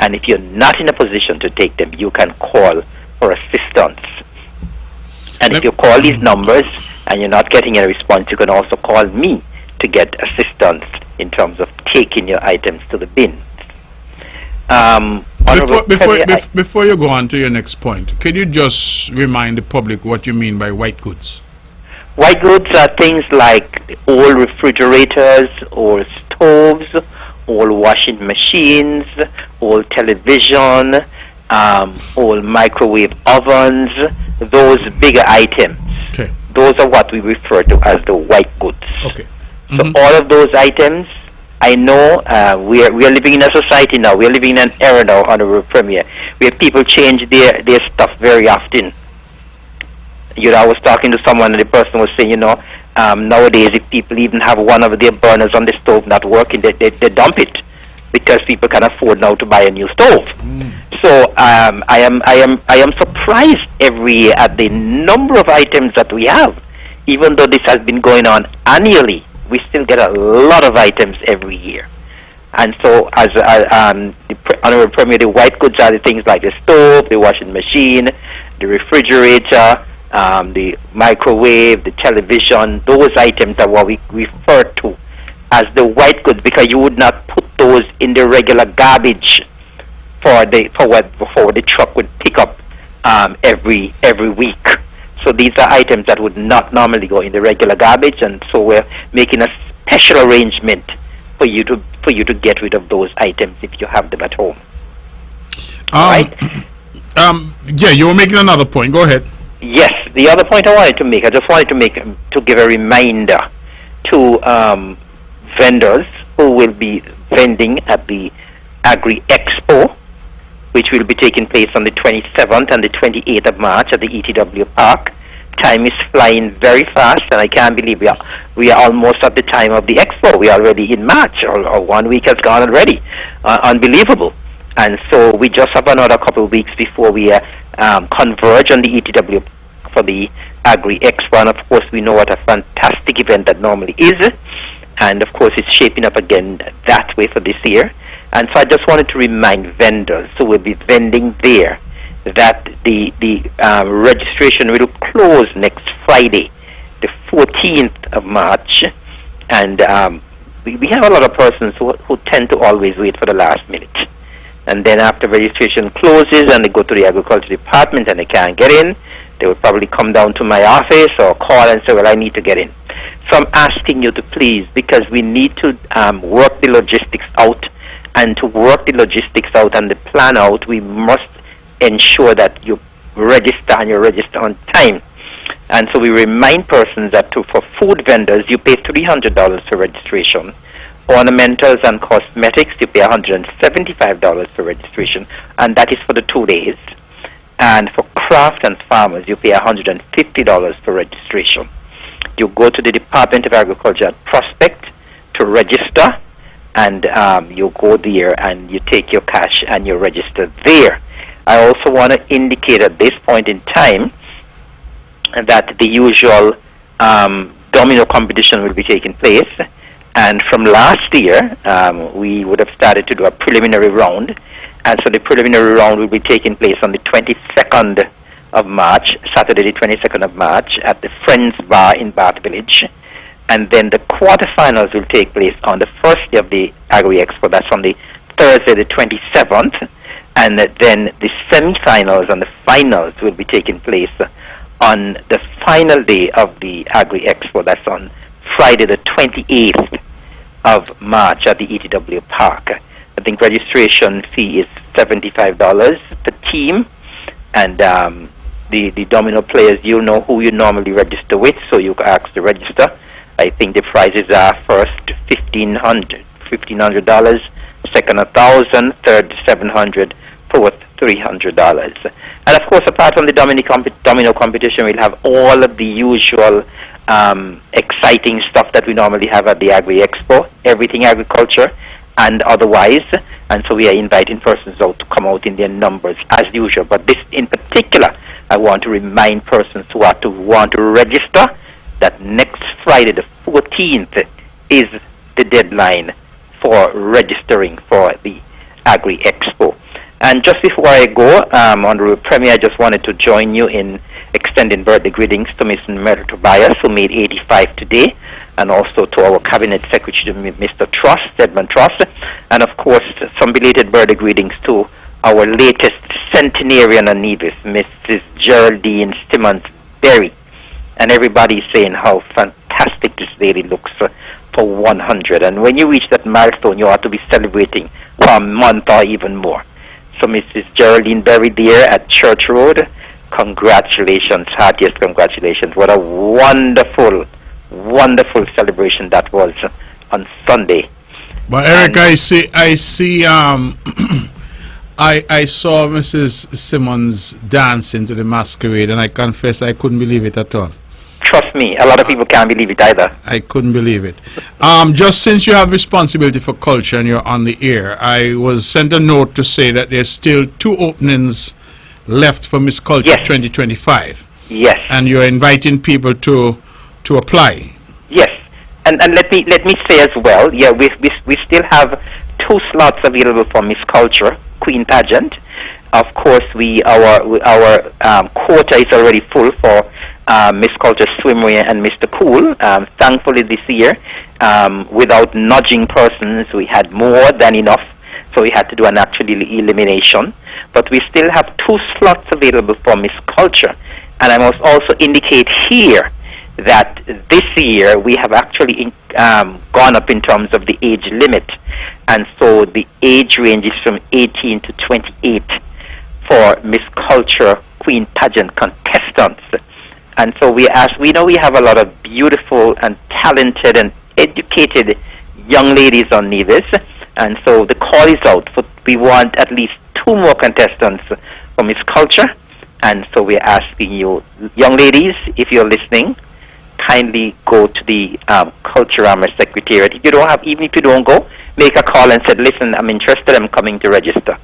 And if you're not in a position to take them, you can call for assistance. And if you call these numbers and you're not getting a response, you can also call me to get assistance in terms of taking your items to the bin. Before you go on to your next point, could you just remind the public what you mean by white goods? White goods are things like old refrigerators, old stoves, old washing machines, old television, old microwave ovens, those bigger items. Okay. Those are what we refer to as the white goods. Okay. So all of those items, I know we are living in a society now, we are living in an era now under the Premier, where people change their stuff very often. You know, I was talking to someone and the person was saying, nowadays if people even have one of their burners on the stove not working, they dump it because people can afford now to buy a new stove. So I am surprised every year at the number of items that we have. Even though this has been going on annually, we still get a lot of items every year. And so, as the Honorable Premier, the white goods are the things like the stove, the washing machine, the refrigerator, the microwave, the television. Those items are what we refer to as the white goods, because you would not put those in the regular garbage for what the truck would pick up every week. So these are items that would not normally go in the regular garbage, and so we're making a special arrangement for you to get rid of those items if you have them at home. All right? Yeah, you were making another point. Go ahead. Yes, the other point I just wanted to give a reminder to vendors who will be vending at the Agri Expo, which will be taking place on the 27th and the 28th of March at the ETW Park. Time is flying very fast, and I can't believe we are almost at the time of the expo. We are already in March, or 1 week has gone already. Unbelievable. And so we just have another couple of weeks before we converge on the ETW for the Agri Expo. And of course, we know what a fantastic event that normally is. And of course, it's shaping up again that way for this year. And so I just wanted to remind vendors who will be vending there that the registration will close next Friday, the 14th of March. And we have a lot of persons who tend to always wait for the last minute. And then after registration closes and they go to the agriculture department and they can't get in, they will probably come down to my office or call and say, well, I need to get in. So I'm asking you to please, because we need to work the logistics out. And to work the logistics out and the plan out, we must ensure that you register and you register on time. And so we remind persons that for food vendors, you pay $300 for registration. Ornamentals and cosmetics, you pay $175 for registration, and that is for the 2 days. And for craft and farmers, you pay $150 for registration. You go to the Department of Agriculture at Prospect to register, and you go there and you take your cash and you register there. I also want to indicate at this point in time that the usual domino competition will be taking place. And from last year, we would have started to do a preliminary round. And so the preliminary round will be taking place on the 22nd of March, Saturday the 22nd of March, at the Friends Bar in Bath Village. And then the quarterfinals will take place on the first day of the Agri Expo. That's on the Thursday the 27th. And then the semifinals and the finals will be taking place on the final day of the Agri Expo. That's on Friday the 28th of March at the ETW Park. I think registration fee is $75 per team. And the domino players, you know who you normally register with, so you can ask to register. I think the prizes are first $1,500, second $1,000, third $700, fourth $300. And of course, apart from the domino competition, we'll have all of the usual exciting stuff that we normally have at the Agri Expo, everything agriculture and otherwise. And so we are inviting persons out to come out in their numbers as usual. But this in particular, I want to remind persons who want to register that next Friday, the 14th, is the deadline for registering for the Agri Expo. And just before I go, Honorable Premier, I just wanted to join you in extending birthday greetings to Ms. Mary Tobias, who made 85 today, and also to our Cabinet Secretary, Mr. Truss, Edmund Truss, and of course some belated birthday greetings to our latest centenarian on Nevis, Mrs. Geraldine Stimmons Berry. And everybody's saying how fantastic this lady looks for 100. And when you reach that milestone, you ought to be celebrating for a month or even more. So Mrs. Geraldine Berry there at Church Road, congratulations, heartiest congratulations. What a wonderful, wonderful celebration that was on Sunday. But Eric, I see I saw Mrs. Simmons dancing to the masquerade, and I confess I couldn't believe it at all. Trust me, a lot of people can't believe it either. I couldn't believe it. Just since you have responsibility for culture and you're on the air, I was sent a note to say that there's still 2 openings left for Miss Culture 2025. Yes. And you're inviting people to apply. Yes. And let me say as well, yeah, we still have 2 slots available for Miss Culture Queen Pageant. Of course, our quota is already full for Miss Culture Swimwear and Mr. Cool. Thankfully this year, without nudging persons, we had more than enough, so we had to do an actual elimination. But we still have 2 slots available for Miss Culture. And I must also indicate here that this year we have actually gone up in terms of the age limit. And so the age range is from 18 to 28 for Miss Culture Queen Pageant contestants. And so we know we have a lot of beautiful and talented and educated young ladies on Nevis. And so the call is out. We want at least 2 more contestants for Miss Culture. And so we're asking you, young ladies, if you're listening, kindly go to the Culturama Secretariat. If you don't have, even if you don't go, make a call and say, listen, I'm interested, I'm coming to register.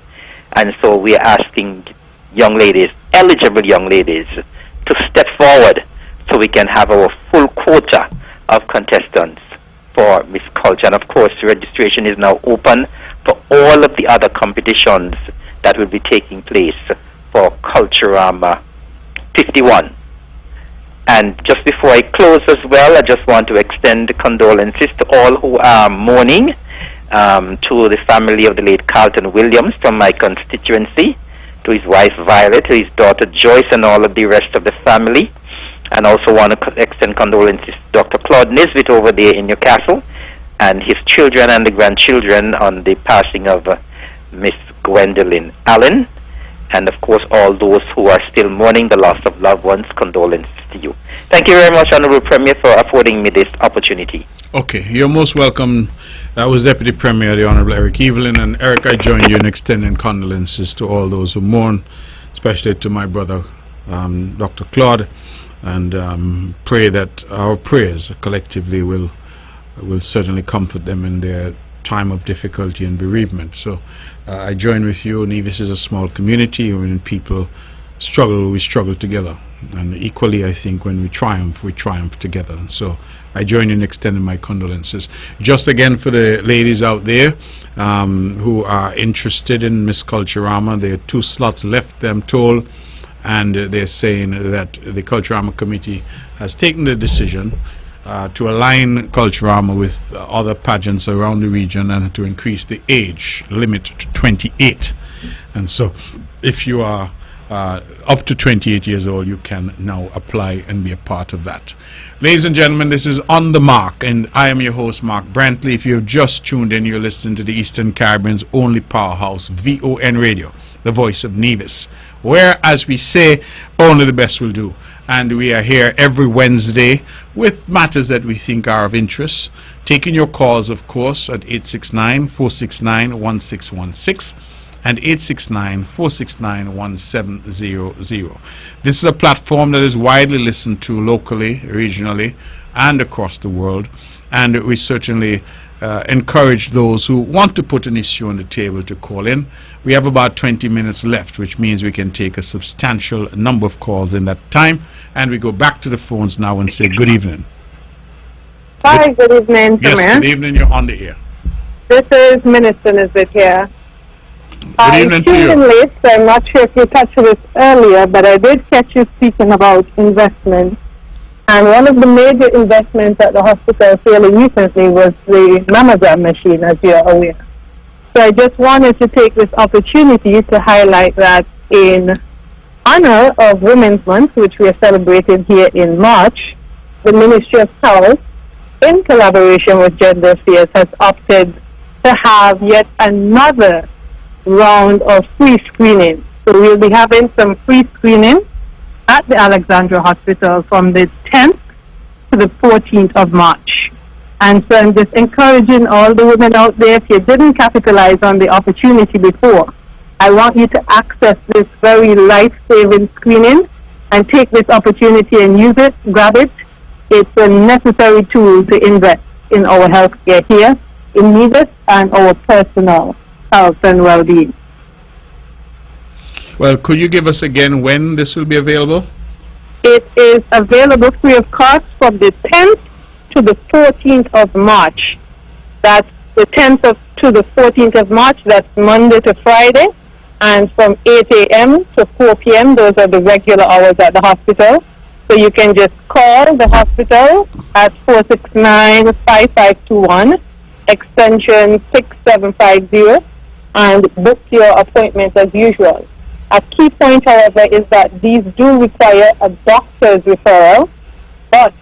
And so we're asking young ladies, eligible young ladies, to step forward so we can have our full quota of contestants for Miss Culture. And of course, registration is now open for all of the other competitions that will be taking place for Culturama 51. And just before I close as well, I just want to extend condolences to all who are mourning, to the family of the late Carlton Williams from my constituency, to his wife Violet, to his daughter Joyce, and all of the rest of the family. And also want to extend condolences to Dr. Claude Nisbet over there in Newcastle, and his children and the grandchildren on the passing of Miss Gwendolyn Allen. And of course, all those who are still mourning the loss of loved ones, condolences to you. Thank you very much, Honorable Premier, for affording me this opportunity. Okay, you're most welcome. That was Deputy Premier, the Honorable Eric Evelyn. And Eric, I join you in extending condolences to all those who mourn, especially to my brother, Dr. Claude, and pray that our prayers collectively will certainly comfort them in their time of difficulty and bereavement. So I join with you. Nevis is a small community. When people struggle, we struggle together. And equally, I think when we triumph together. So I join in extending my condolences. Just again for the ladies out there who are interested in Miss Culturama, there are 2 slots left, I'm told. And they're saying that the Culturama Committee has taken the decision to align Culturama with other pageants around the region and to increase the age limit to 28. And so if you are up to 28 years old, you can now apply and be a part of that. Ladies and gentlemen, this is On the Mark, and I am your host, Mark Brantley. If you've just tuned in, you're listening to the Eastern Caribbean's only powerhouse, VON Radio, the voice of Nevis, where, as we say, only the best will do. And we are here every Wednesday with matters that we think are of interest, taking your calls, of course, at 869-469-1616 and 869-469-1700. This is a platform that is widely listened to locally, regionally, and across the world, and we certainly encourage those who want to put an issue on the table to call in. We have about 20 minutes left, which means we can take a substantial number of calls in that time. And we go back to the phones now and say good evening. Hi, good evening, Yes, Premier. good evening. You're on the air. This is Minister Nisbet here. Good evening to tuned in you. late, so I'm not sure if you touched this earlier, but I did catch you speaking about investment. And one of the major investments at the hospital fairly recently was the mammogram machine, as you're aware. So I just wanted to take this opportunity to highlight that in honor of Women's Month, which we are celebrating here in March, the Ministry of Health, in collaboration with Gender Affairs, has opted to have yet another round of free screening. So we'll be having some free screening at the Alexandra Hospital from the 10th to the 14th of March. And so I'm just encouraging all the women out there, if you didn't capitalize on the opportunity before, I want you to access this very life-saving screening and take this opportunity and use it, grab it. It's a necessary tool to invest in our healthcare here in Nevis and our personal health and well-being. Well, could you give us again when this will be available? It is available free of cost from the 10th to the 14th of March. That's the 10th to the 14th of March. That's Monday to Friday. And from 8 a.m. to 4 p.m., those are the regular hours at the hospital. So you can just call the hospital at 469-5521, extension 6750, and book your appointment as usual. A key point, however, is that these do require a doctor's referral, but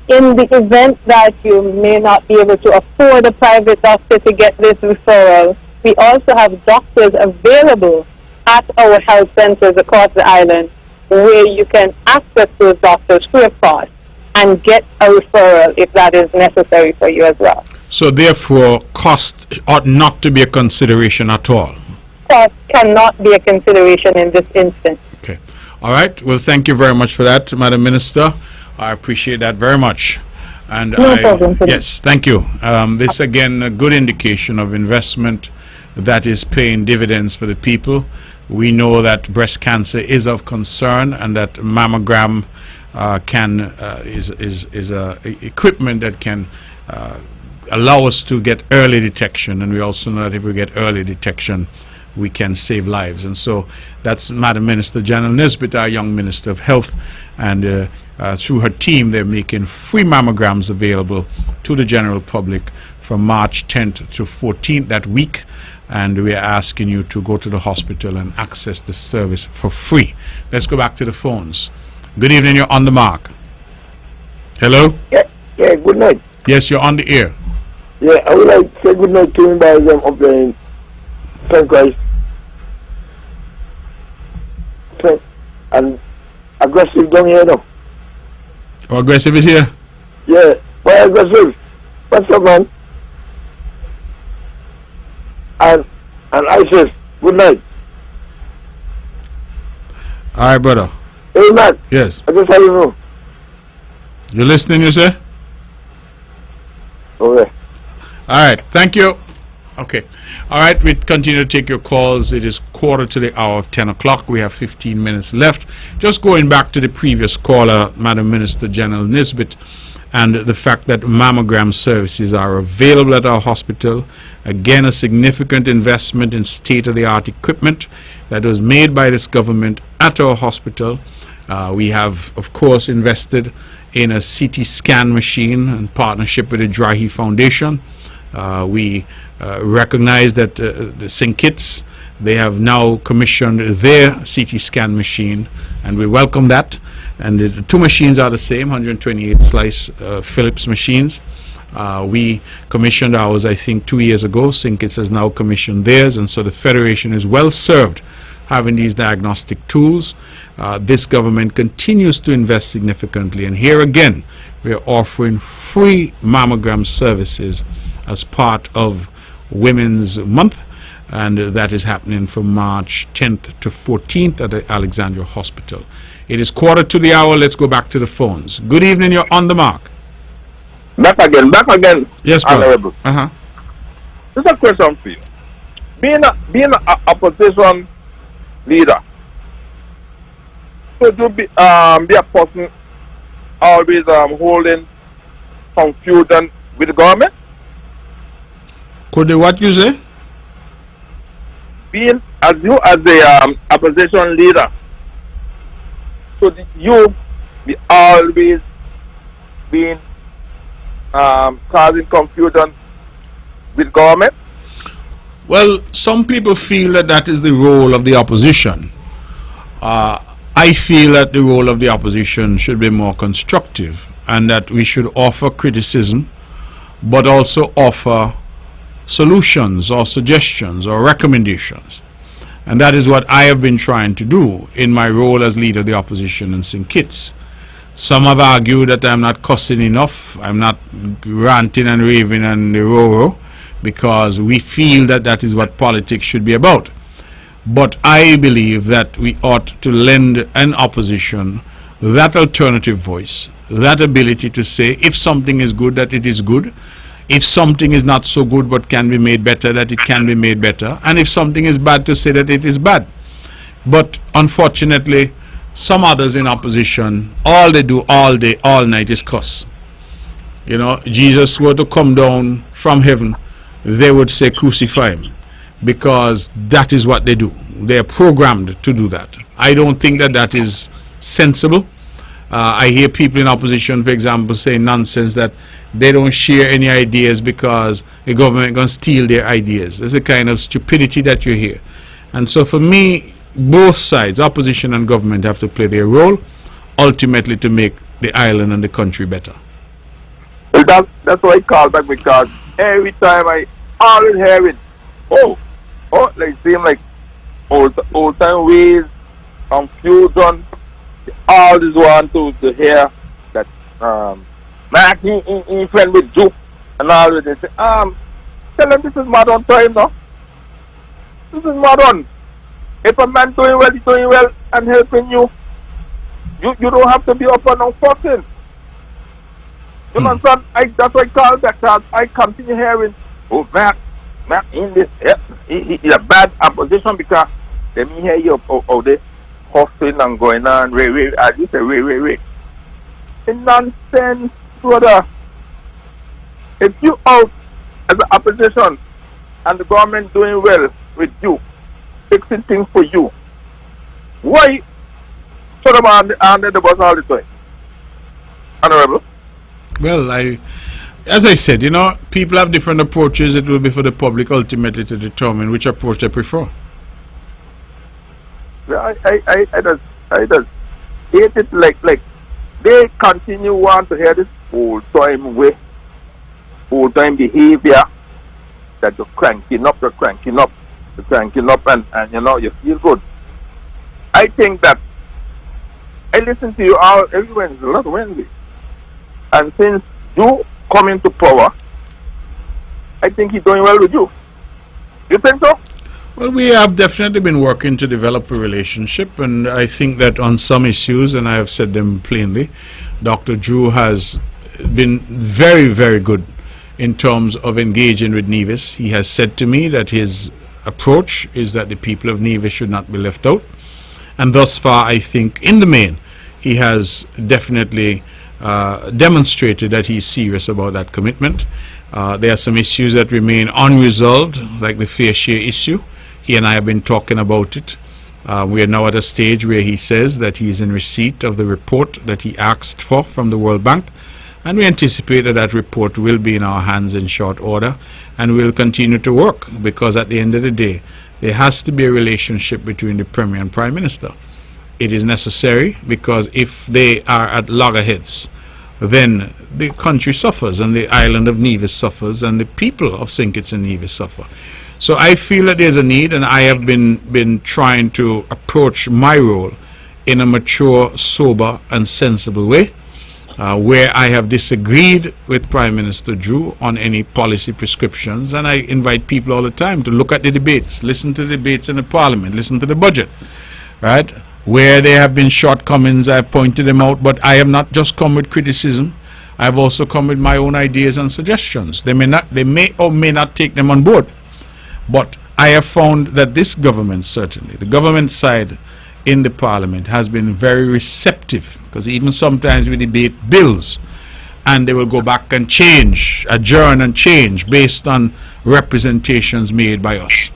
in the event that you may not be able to afford a private doctor to get this referral, we also have doctors available at our health centers across the island where you can access those doctors free of cost and get a referral if that is necessary for you as well. So therefore, cost ought not to be a consideration at all. Cost cannot be a consideration in this instance. Okay. All right. Well, thank you very much for that, Madam Minister. I appreciate that very much. And No problem, sir. yes, thank you. This again a good indication of investment that is paying dividends for the people. We know that breast cancer is of concern, and that mammogram is a equipment that can allow us to get early detection, and we also know that if we get early detection, we can save lives. And so that's Madam Minister General Nisbet, our young Minister of Health, and through her team they're making free mammograms available to the general public from March 10th to 14th that week, and we are asking you to go to the hospital and access the service for free. Let's go back to the phones. Good evening, you're on the mark. Hello? Yeah, good night. Yes, you're on the air. Yeah, I would like to say good night to everybody up there in St. Christ. And aggressive down here now. Oh, aggressive is here? Yeah, why aggressive? What's up, man? And ISIS, good night. All right, brother. Hey, man. Yes. I just how you know. You listening, you say? Okay. All right, thank you. Okay. All right, we continue to take your calls. It is quarter to the hour of 10 o'clock. We have 15 minutes left. Just going back to the previous caller, Madam Minister General Nisbet, and the fact that mammogram services are available at our hospital. Again, a significant investment in state-of-the-art equipment that was made by this government at our hospital. We have, of course, invested in a CT scan machine in partnership with the Drahi Foundation. We recognize that the St. Kitts, they have now commissioned their CT scan machine, and we welcome that. And the two machines are the same, 128 slice Philips machines. We commissioned ours, I think, 2 years ago. St. Kitts has now commissioned theirs, and so the Federation is well served having these diagnostic tools. This government continues to invest significantly, and here again we are offering free mammogram services as part of Women's Month, and that is happening from March 10th to 14th at the Alexandra Hospital. It is quarter to the hour. Let's go back to the phones. Good evening, you're on the mark. Back again. Yes, brother. Honorable. Just a question for you. Being a opposition leader, Could you be a person always holding confusion with the government? Could they what you say? Being as you as the opposition leader, should you be always being causing confusion with government? Well, some people feel that that is the role of the opposition. I feel that the role of the opposition should be more constructive, and that we should offer criticism, but also offer solutions or suggestions or recommendations. And that is what I have been trying to do in my role as leader of the opposition in St. Kitts. Some have argued that I'm not cussing enough, I'm not ranting and raving and the roro, because we feel that that is what politics should be about. But I believe that we ought to lend an opposition that alternative voice, that ability to say if something is good, that it is good, if something is not so good but can be made better, that it can be made better, and if something is bad, to say that it is bad. But unfortunately, some others in opposition, all they do all day, all night is cuss. You know, Jesus were to come down from heaven, they would say crucify him, because that is what they do. They are programmed to do that. I don't think that that is sensible. I hear people in opposition, for example, say nonsense that they don't share any ideas because the government is going to steal their ideas. There's a kind of stupidity that you hear. And so for me, both sides, opposition and government, have to play their role, ultimately to make the island and the country better. Well, that's why I call back, because every time I always hear it, like seem like old time ways, confusion. They always want to hear that Mac he friend with Jew, and always they say tell them this is modern time now. This is modern. If a man doing well, he's doing well and helping you. You don't have to be up and down fucking. You understand? That's why I call that, because I continue hearing, Mac in this, he's a bad opposition, because let me hear you they hustling and going on, as you say, it's nonsense, brother. If you out as an opposition and the government doing well with you, fixing things for you, why shut them under the bus all the time? Honorable? Well, as I said, you know, people have different approaches. It will be for the public ultimately to determine which approach they prefer. I just hate it, like they continue want to hear this old time way, old time behavior, that you're cranking up, and you know, you feel good. I think that I listen to you all every Wednesday, last Wednesday, and since you come into power, I think he's doing well with you. You think so? Well, we have definitely been working to develop a relationship, and I think that on some issues, and I have said them plainly, Dr. Drew has been very, very good in terms of engaging with Nevis. He has said to me that his approach is that the people of Nevis should not be left out, and thus far I think in the main he has definitely demonstrated that he's serious about that commitment. There are some issues that remain unresolved, like the fair share issue. He and I have been talking about it. We are now at a stage where he says that he is in receipt of the report that he asked for from the World Bank, and we anticipate that that report will be in our hands in short order, and we'll continue to work, because at the end of the day there has to be a relationship between the Premier and Prime Minister. It is necessary, because if they are at loggerheads, then the country suffers, and the island of Nevis suffers, and the people of St. Kitts and Nevis suffer. So I feel that there's a need, and I have been trying to approach my role in a mature, sober and sensible way, where I have disagreed with Prime Minister Drew on any policy prescriptions, and I invite people all the time to look at the debates, listen to the debates in the Parliament, listen to the budget, right? Where there have been shortcomings, I've pointed them out, but I have not just come with criticism. I've also come with my own ideas and suggestions. They may or may not take them on board, but I have found that this government, certainly, the government side, in the parliament has been very receptive, because even sometimes we debate bills and they will go back and change, adjourn and change based on representations made by us.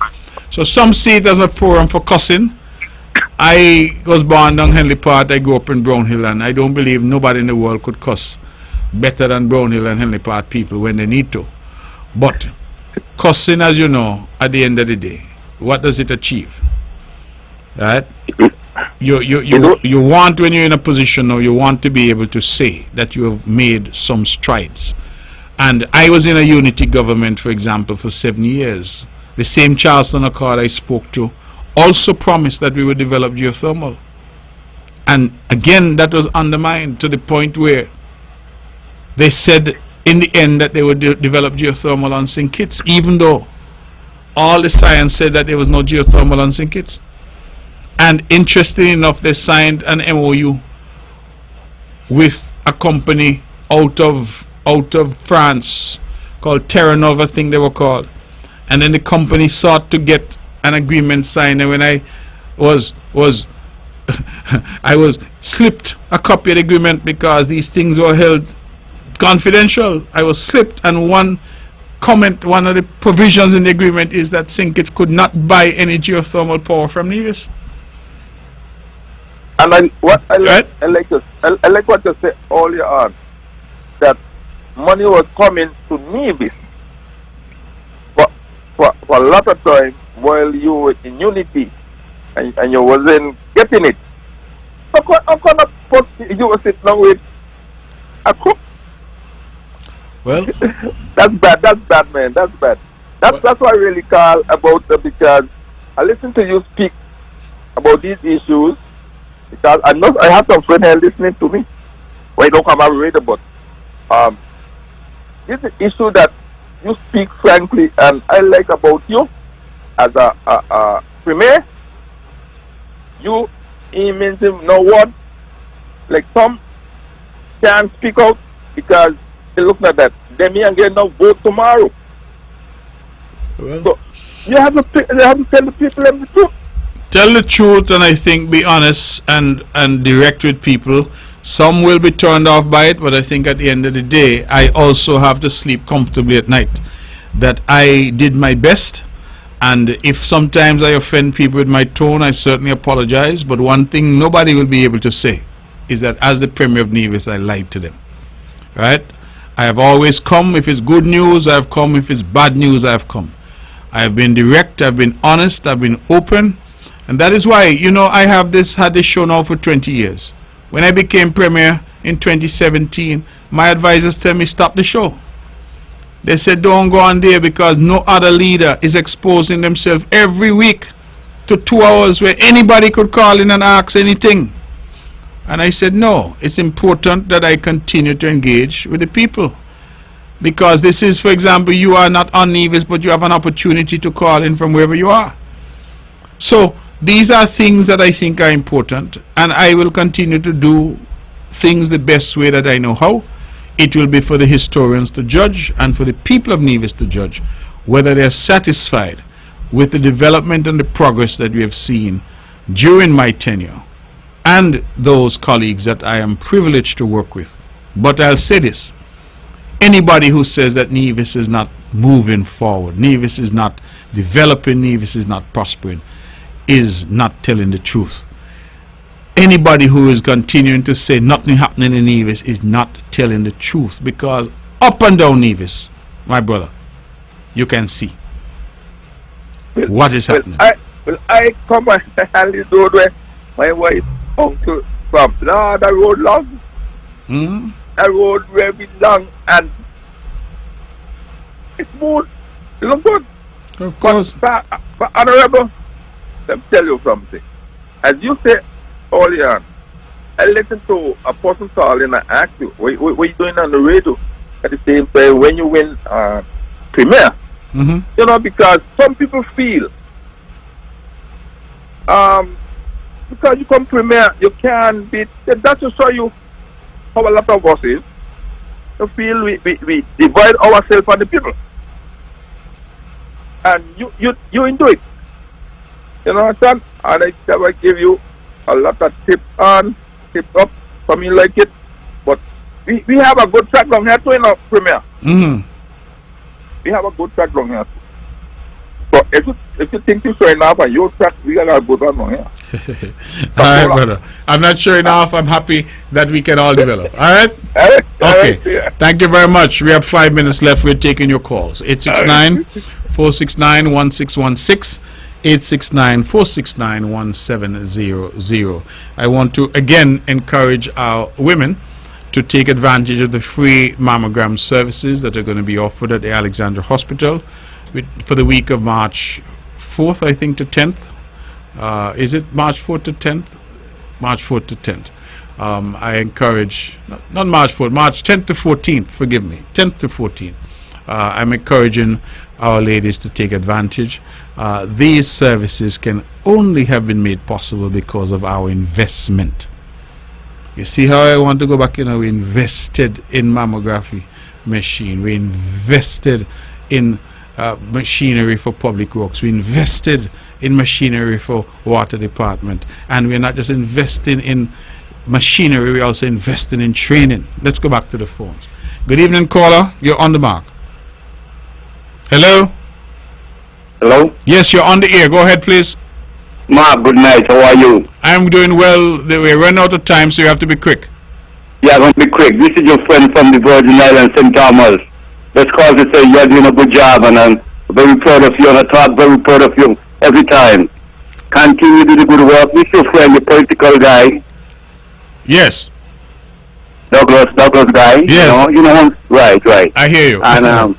So some see it as a forum for cussing. I was born down Henley Park, I grew up in Brownhill, and I don't believe nobody in the world could cuss better than Brownhill and Henley Park people when they need to. But cussing, as you know, at the end of the day, what does it achieve? Right? You want, when you're in a position now, you want to be able to say that you have made some strides. And I was in a unity government, for example, for 7 years. The same Charlestown Accord I spoke to also promised that we would develop geothermal. And again, that was undermined to the point where they said in the end that they would develop geothermal on St. Kitts, even though all the science said that there was no geothermal on St. Kitts. And interestingly enough, they signed an MOU with a company out of France called Terranova, I think they were called. And then the company sought to get an agreement signed, and when I was I was slipped a copy of the agreement because these things were held confidential. I was slipped, and one of the provisions in the agreement is that St. Kitts could not buy any geothermal power from Nevis. And I like what you said earlier on, that money was coming to Nevis for a lot of time while you were in unity and you wasn't getting it. How come you were sitting down with a cook? Well, that's bad, man. That's bad. That's what I really call about because I listen to you speak about these issues, because I have some friends here listening to me. Well, you don't come and read about. This is an issue that you speak frankly, and I like about you as a premier. You means no word. Like some can't speak out because they look at that. They may get no vote tomorrow. Well, so you have to tell the people the truth. Tell the truth, and I think be honest and direct with people. Some will be turned off by it, but I think at the end of the day, I also have to sleep comfortably at night. That I did my best, and if sometimes I offend people with my tone, I certainly apologize. But one thing nobody will be able to say is that as the Premier of Nevis, I lied to them. Right? I have always come. If it's good news, I have come. If it's bad news, I have come. I have been direct, I've been honest, I've been open. And that is why, you know, I have had this show now for 20 years. When I became Premier in 2017, my advisors tell me stop the show. They said don't go on there because no other leader is exposing themselves every week to 2 hours where anybody could call in and ask anything. And I said no, it's important that I continue to engage with the people. Because this is, for example, you are not on Nevis, but you have an opportunity to call in from wherever you are. So these are things that I think are important, and I will continue to do things the best way that I know how. It will be for the historians to judge and for the people of Nevis to judge whether they are satisfied with the development and the progress that we have seen during my tenure and those colleagues that I am privileged to work with. But I'll say this. Anybody who says that Nevis is not moving forward, Nevis is not developing, Nevis is not prospering, is not telling the truth. Anybody who is continuing to say nothing happening in Nevis is not telling the truth, because up and down Nevis, my brother, you can see what is happening. I come and this road where my wife uncle from. No, the road long. The road very long and it's smooth. It looks good. Of course. But Honorable, let me tell you something. As you said earlier, I listened to a person calling and ask you, what you doing on the radio at the same time when you win Premier? You know, because some people feel because you come Premier, you can be, that to show you how a lot of us is. You feel we divide ourselves from the people. And you into it. You know what I'm saying? And I never give you a lot of tip on, tip up. For me, like it. But we have a good track down here too, you know, Premier. Mm-hmm. We have a good track down here too. So if you think you're showing off and your track, we got a good one down here. All right, brother. I'm not sure enough. I'm happy that we can all develop. All right? Okay. Yeah. Thank you very much. We have 5 minutes left. We're taking your calls. 869-469-1616. 869-469-1700. I want to again encourage our women to take advantage of the free mammogram services that are going to be offered at the Alexandra Hospital for the week of March 4th, I think, to 10th. Is it March 4th to 10th? March 4th to 10th. I encourage, not March 4th, March 10th to 14th, forgive me, 10th to 14th. I'm encouraging our ladies to take advantage. These services can only have been made possible because of our investment. You see how I want to go back? You know, we invested in mammography machine. We invested in machinery for public works. We invested in machinery for water department. And we're not just investing in machinery, we're also investing in training. Let's go back to the phones. Good evening, caller. You're on the mark. Hello? Hello? Yes, you're on the air. Go ahead, please. Mark, good night. How are you? I'm doing well. We're running out of time, so you have to be quick. Yeah, I'm going to be quick. This is your friend from the Virgin Islands, St. Thomas. Let's call to say you're doing a good job, and I'm very proud of you, and I talk very proud of you every time. Continue to do the good work. This is your friend, the political guy. Yes. Douglas guy. Yes. You know, right. I hear you. And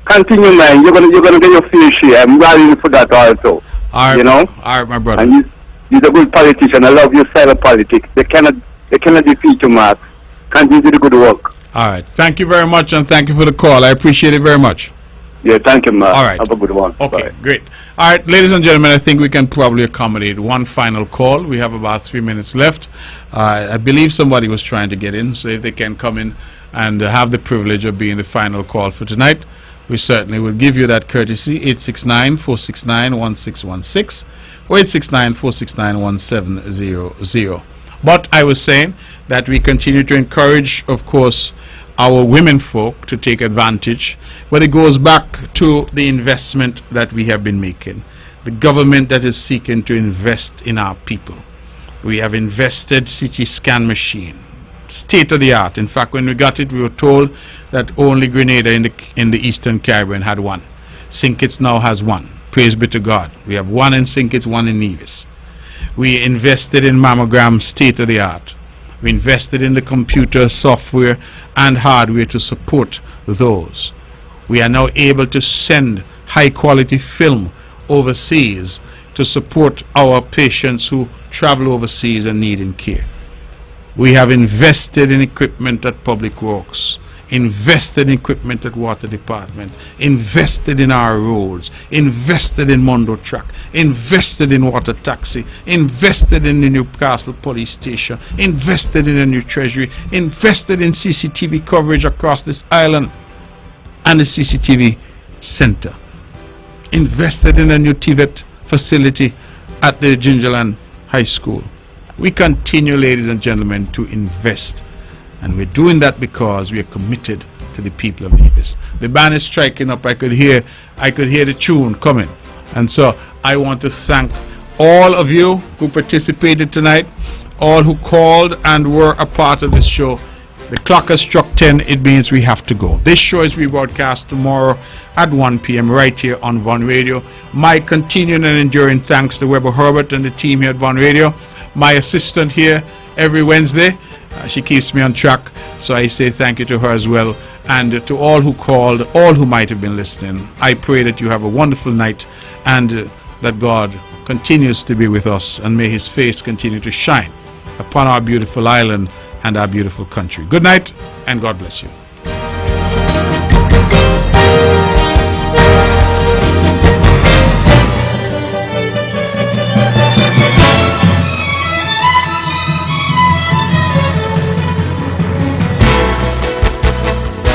continue, man. You're gonna get your fair share. I'm rallying for that also. All right, you know. All right, my brother. And you're a good politician. I love your style of politics. They cannot defeat you, Mark. Continue to do the good work. All right. Thank you very much, and thank you for the call. I appreciate it very much. Yeah, thank you, Mark. All right. Have a good one. Okay, Bye. great. All right, ladies and gentlemen, I think we can probably accommodate one final call. We have about 3 minutes left. I believe somebody was trying to get in, so if they can come in and have the privilege of being the final call for tonight, we certainly will give you that courtesy. 869-469-1616 or 869-469-1700. But I was saying that we continue to encourage, of course, our women folk to take advantage, but it goes back to the investment that we have been making. The government that is seeking to invest in our people. We have invested CT scan machine, state of the art. In fact, when we got it, we were told that only Grenada in the Eastern Caribbean had one. St. Kitts now has one. Praise be to God. We have one in St. Kitts, one in Nevis. We invested in mammogram, state of the art. We invested in the computer, software, and hardware to support those. We are now able to send high-quality film overseas to support our patients who travel overseas and need care. We have invested in equipment at Public Works, invested in equipment at Water Department, invested in our roads, invested in Mondo Track, invested in Water Taxi, invested in the Newcastle Police Station, invested in a new Treasury, invested in CCTV coverage across this island and the CCTV Center, invested in a new TVET facility at the Gingerland High School. We continue, ladies and gentlemen, to invest. And we're doing that because we are committed to the people of Nevis. The band is striking up. I could hear the tune coming. And so I want to thank all of you who participated tonight, all who called and were a part of this show. The clock has struck 10. It means we have to go. This show is rebroadcast tomorrow at 1 p.m. right here on Von Radio. My continuing and enduring thanks to Weber Herbert and the team here at Von Radio. My assistant here every Wednesday. She keeps me on track, so I say thank you to her as well. And to all who called, all who might have been listening, I pray that you have a wonderful night and that God continues to be with us, and may His face continue to shine upon our beautiful island and our beautiful country. Good night, and God bless you.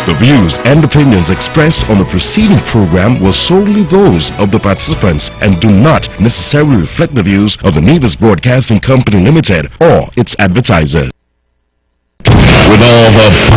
The Views and opinions expressed on the preceding program were solely those of the participants and do not necessarily reflect the views of the Nevis Broadcasting Company Limited or its advertisers. With all the power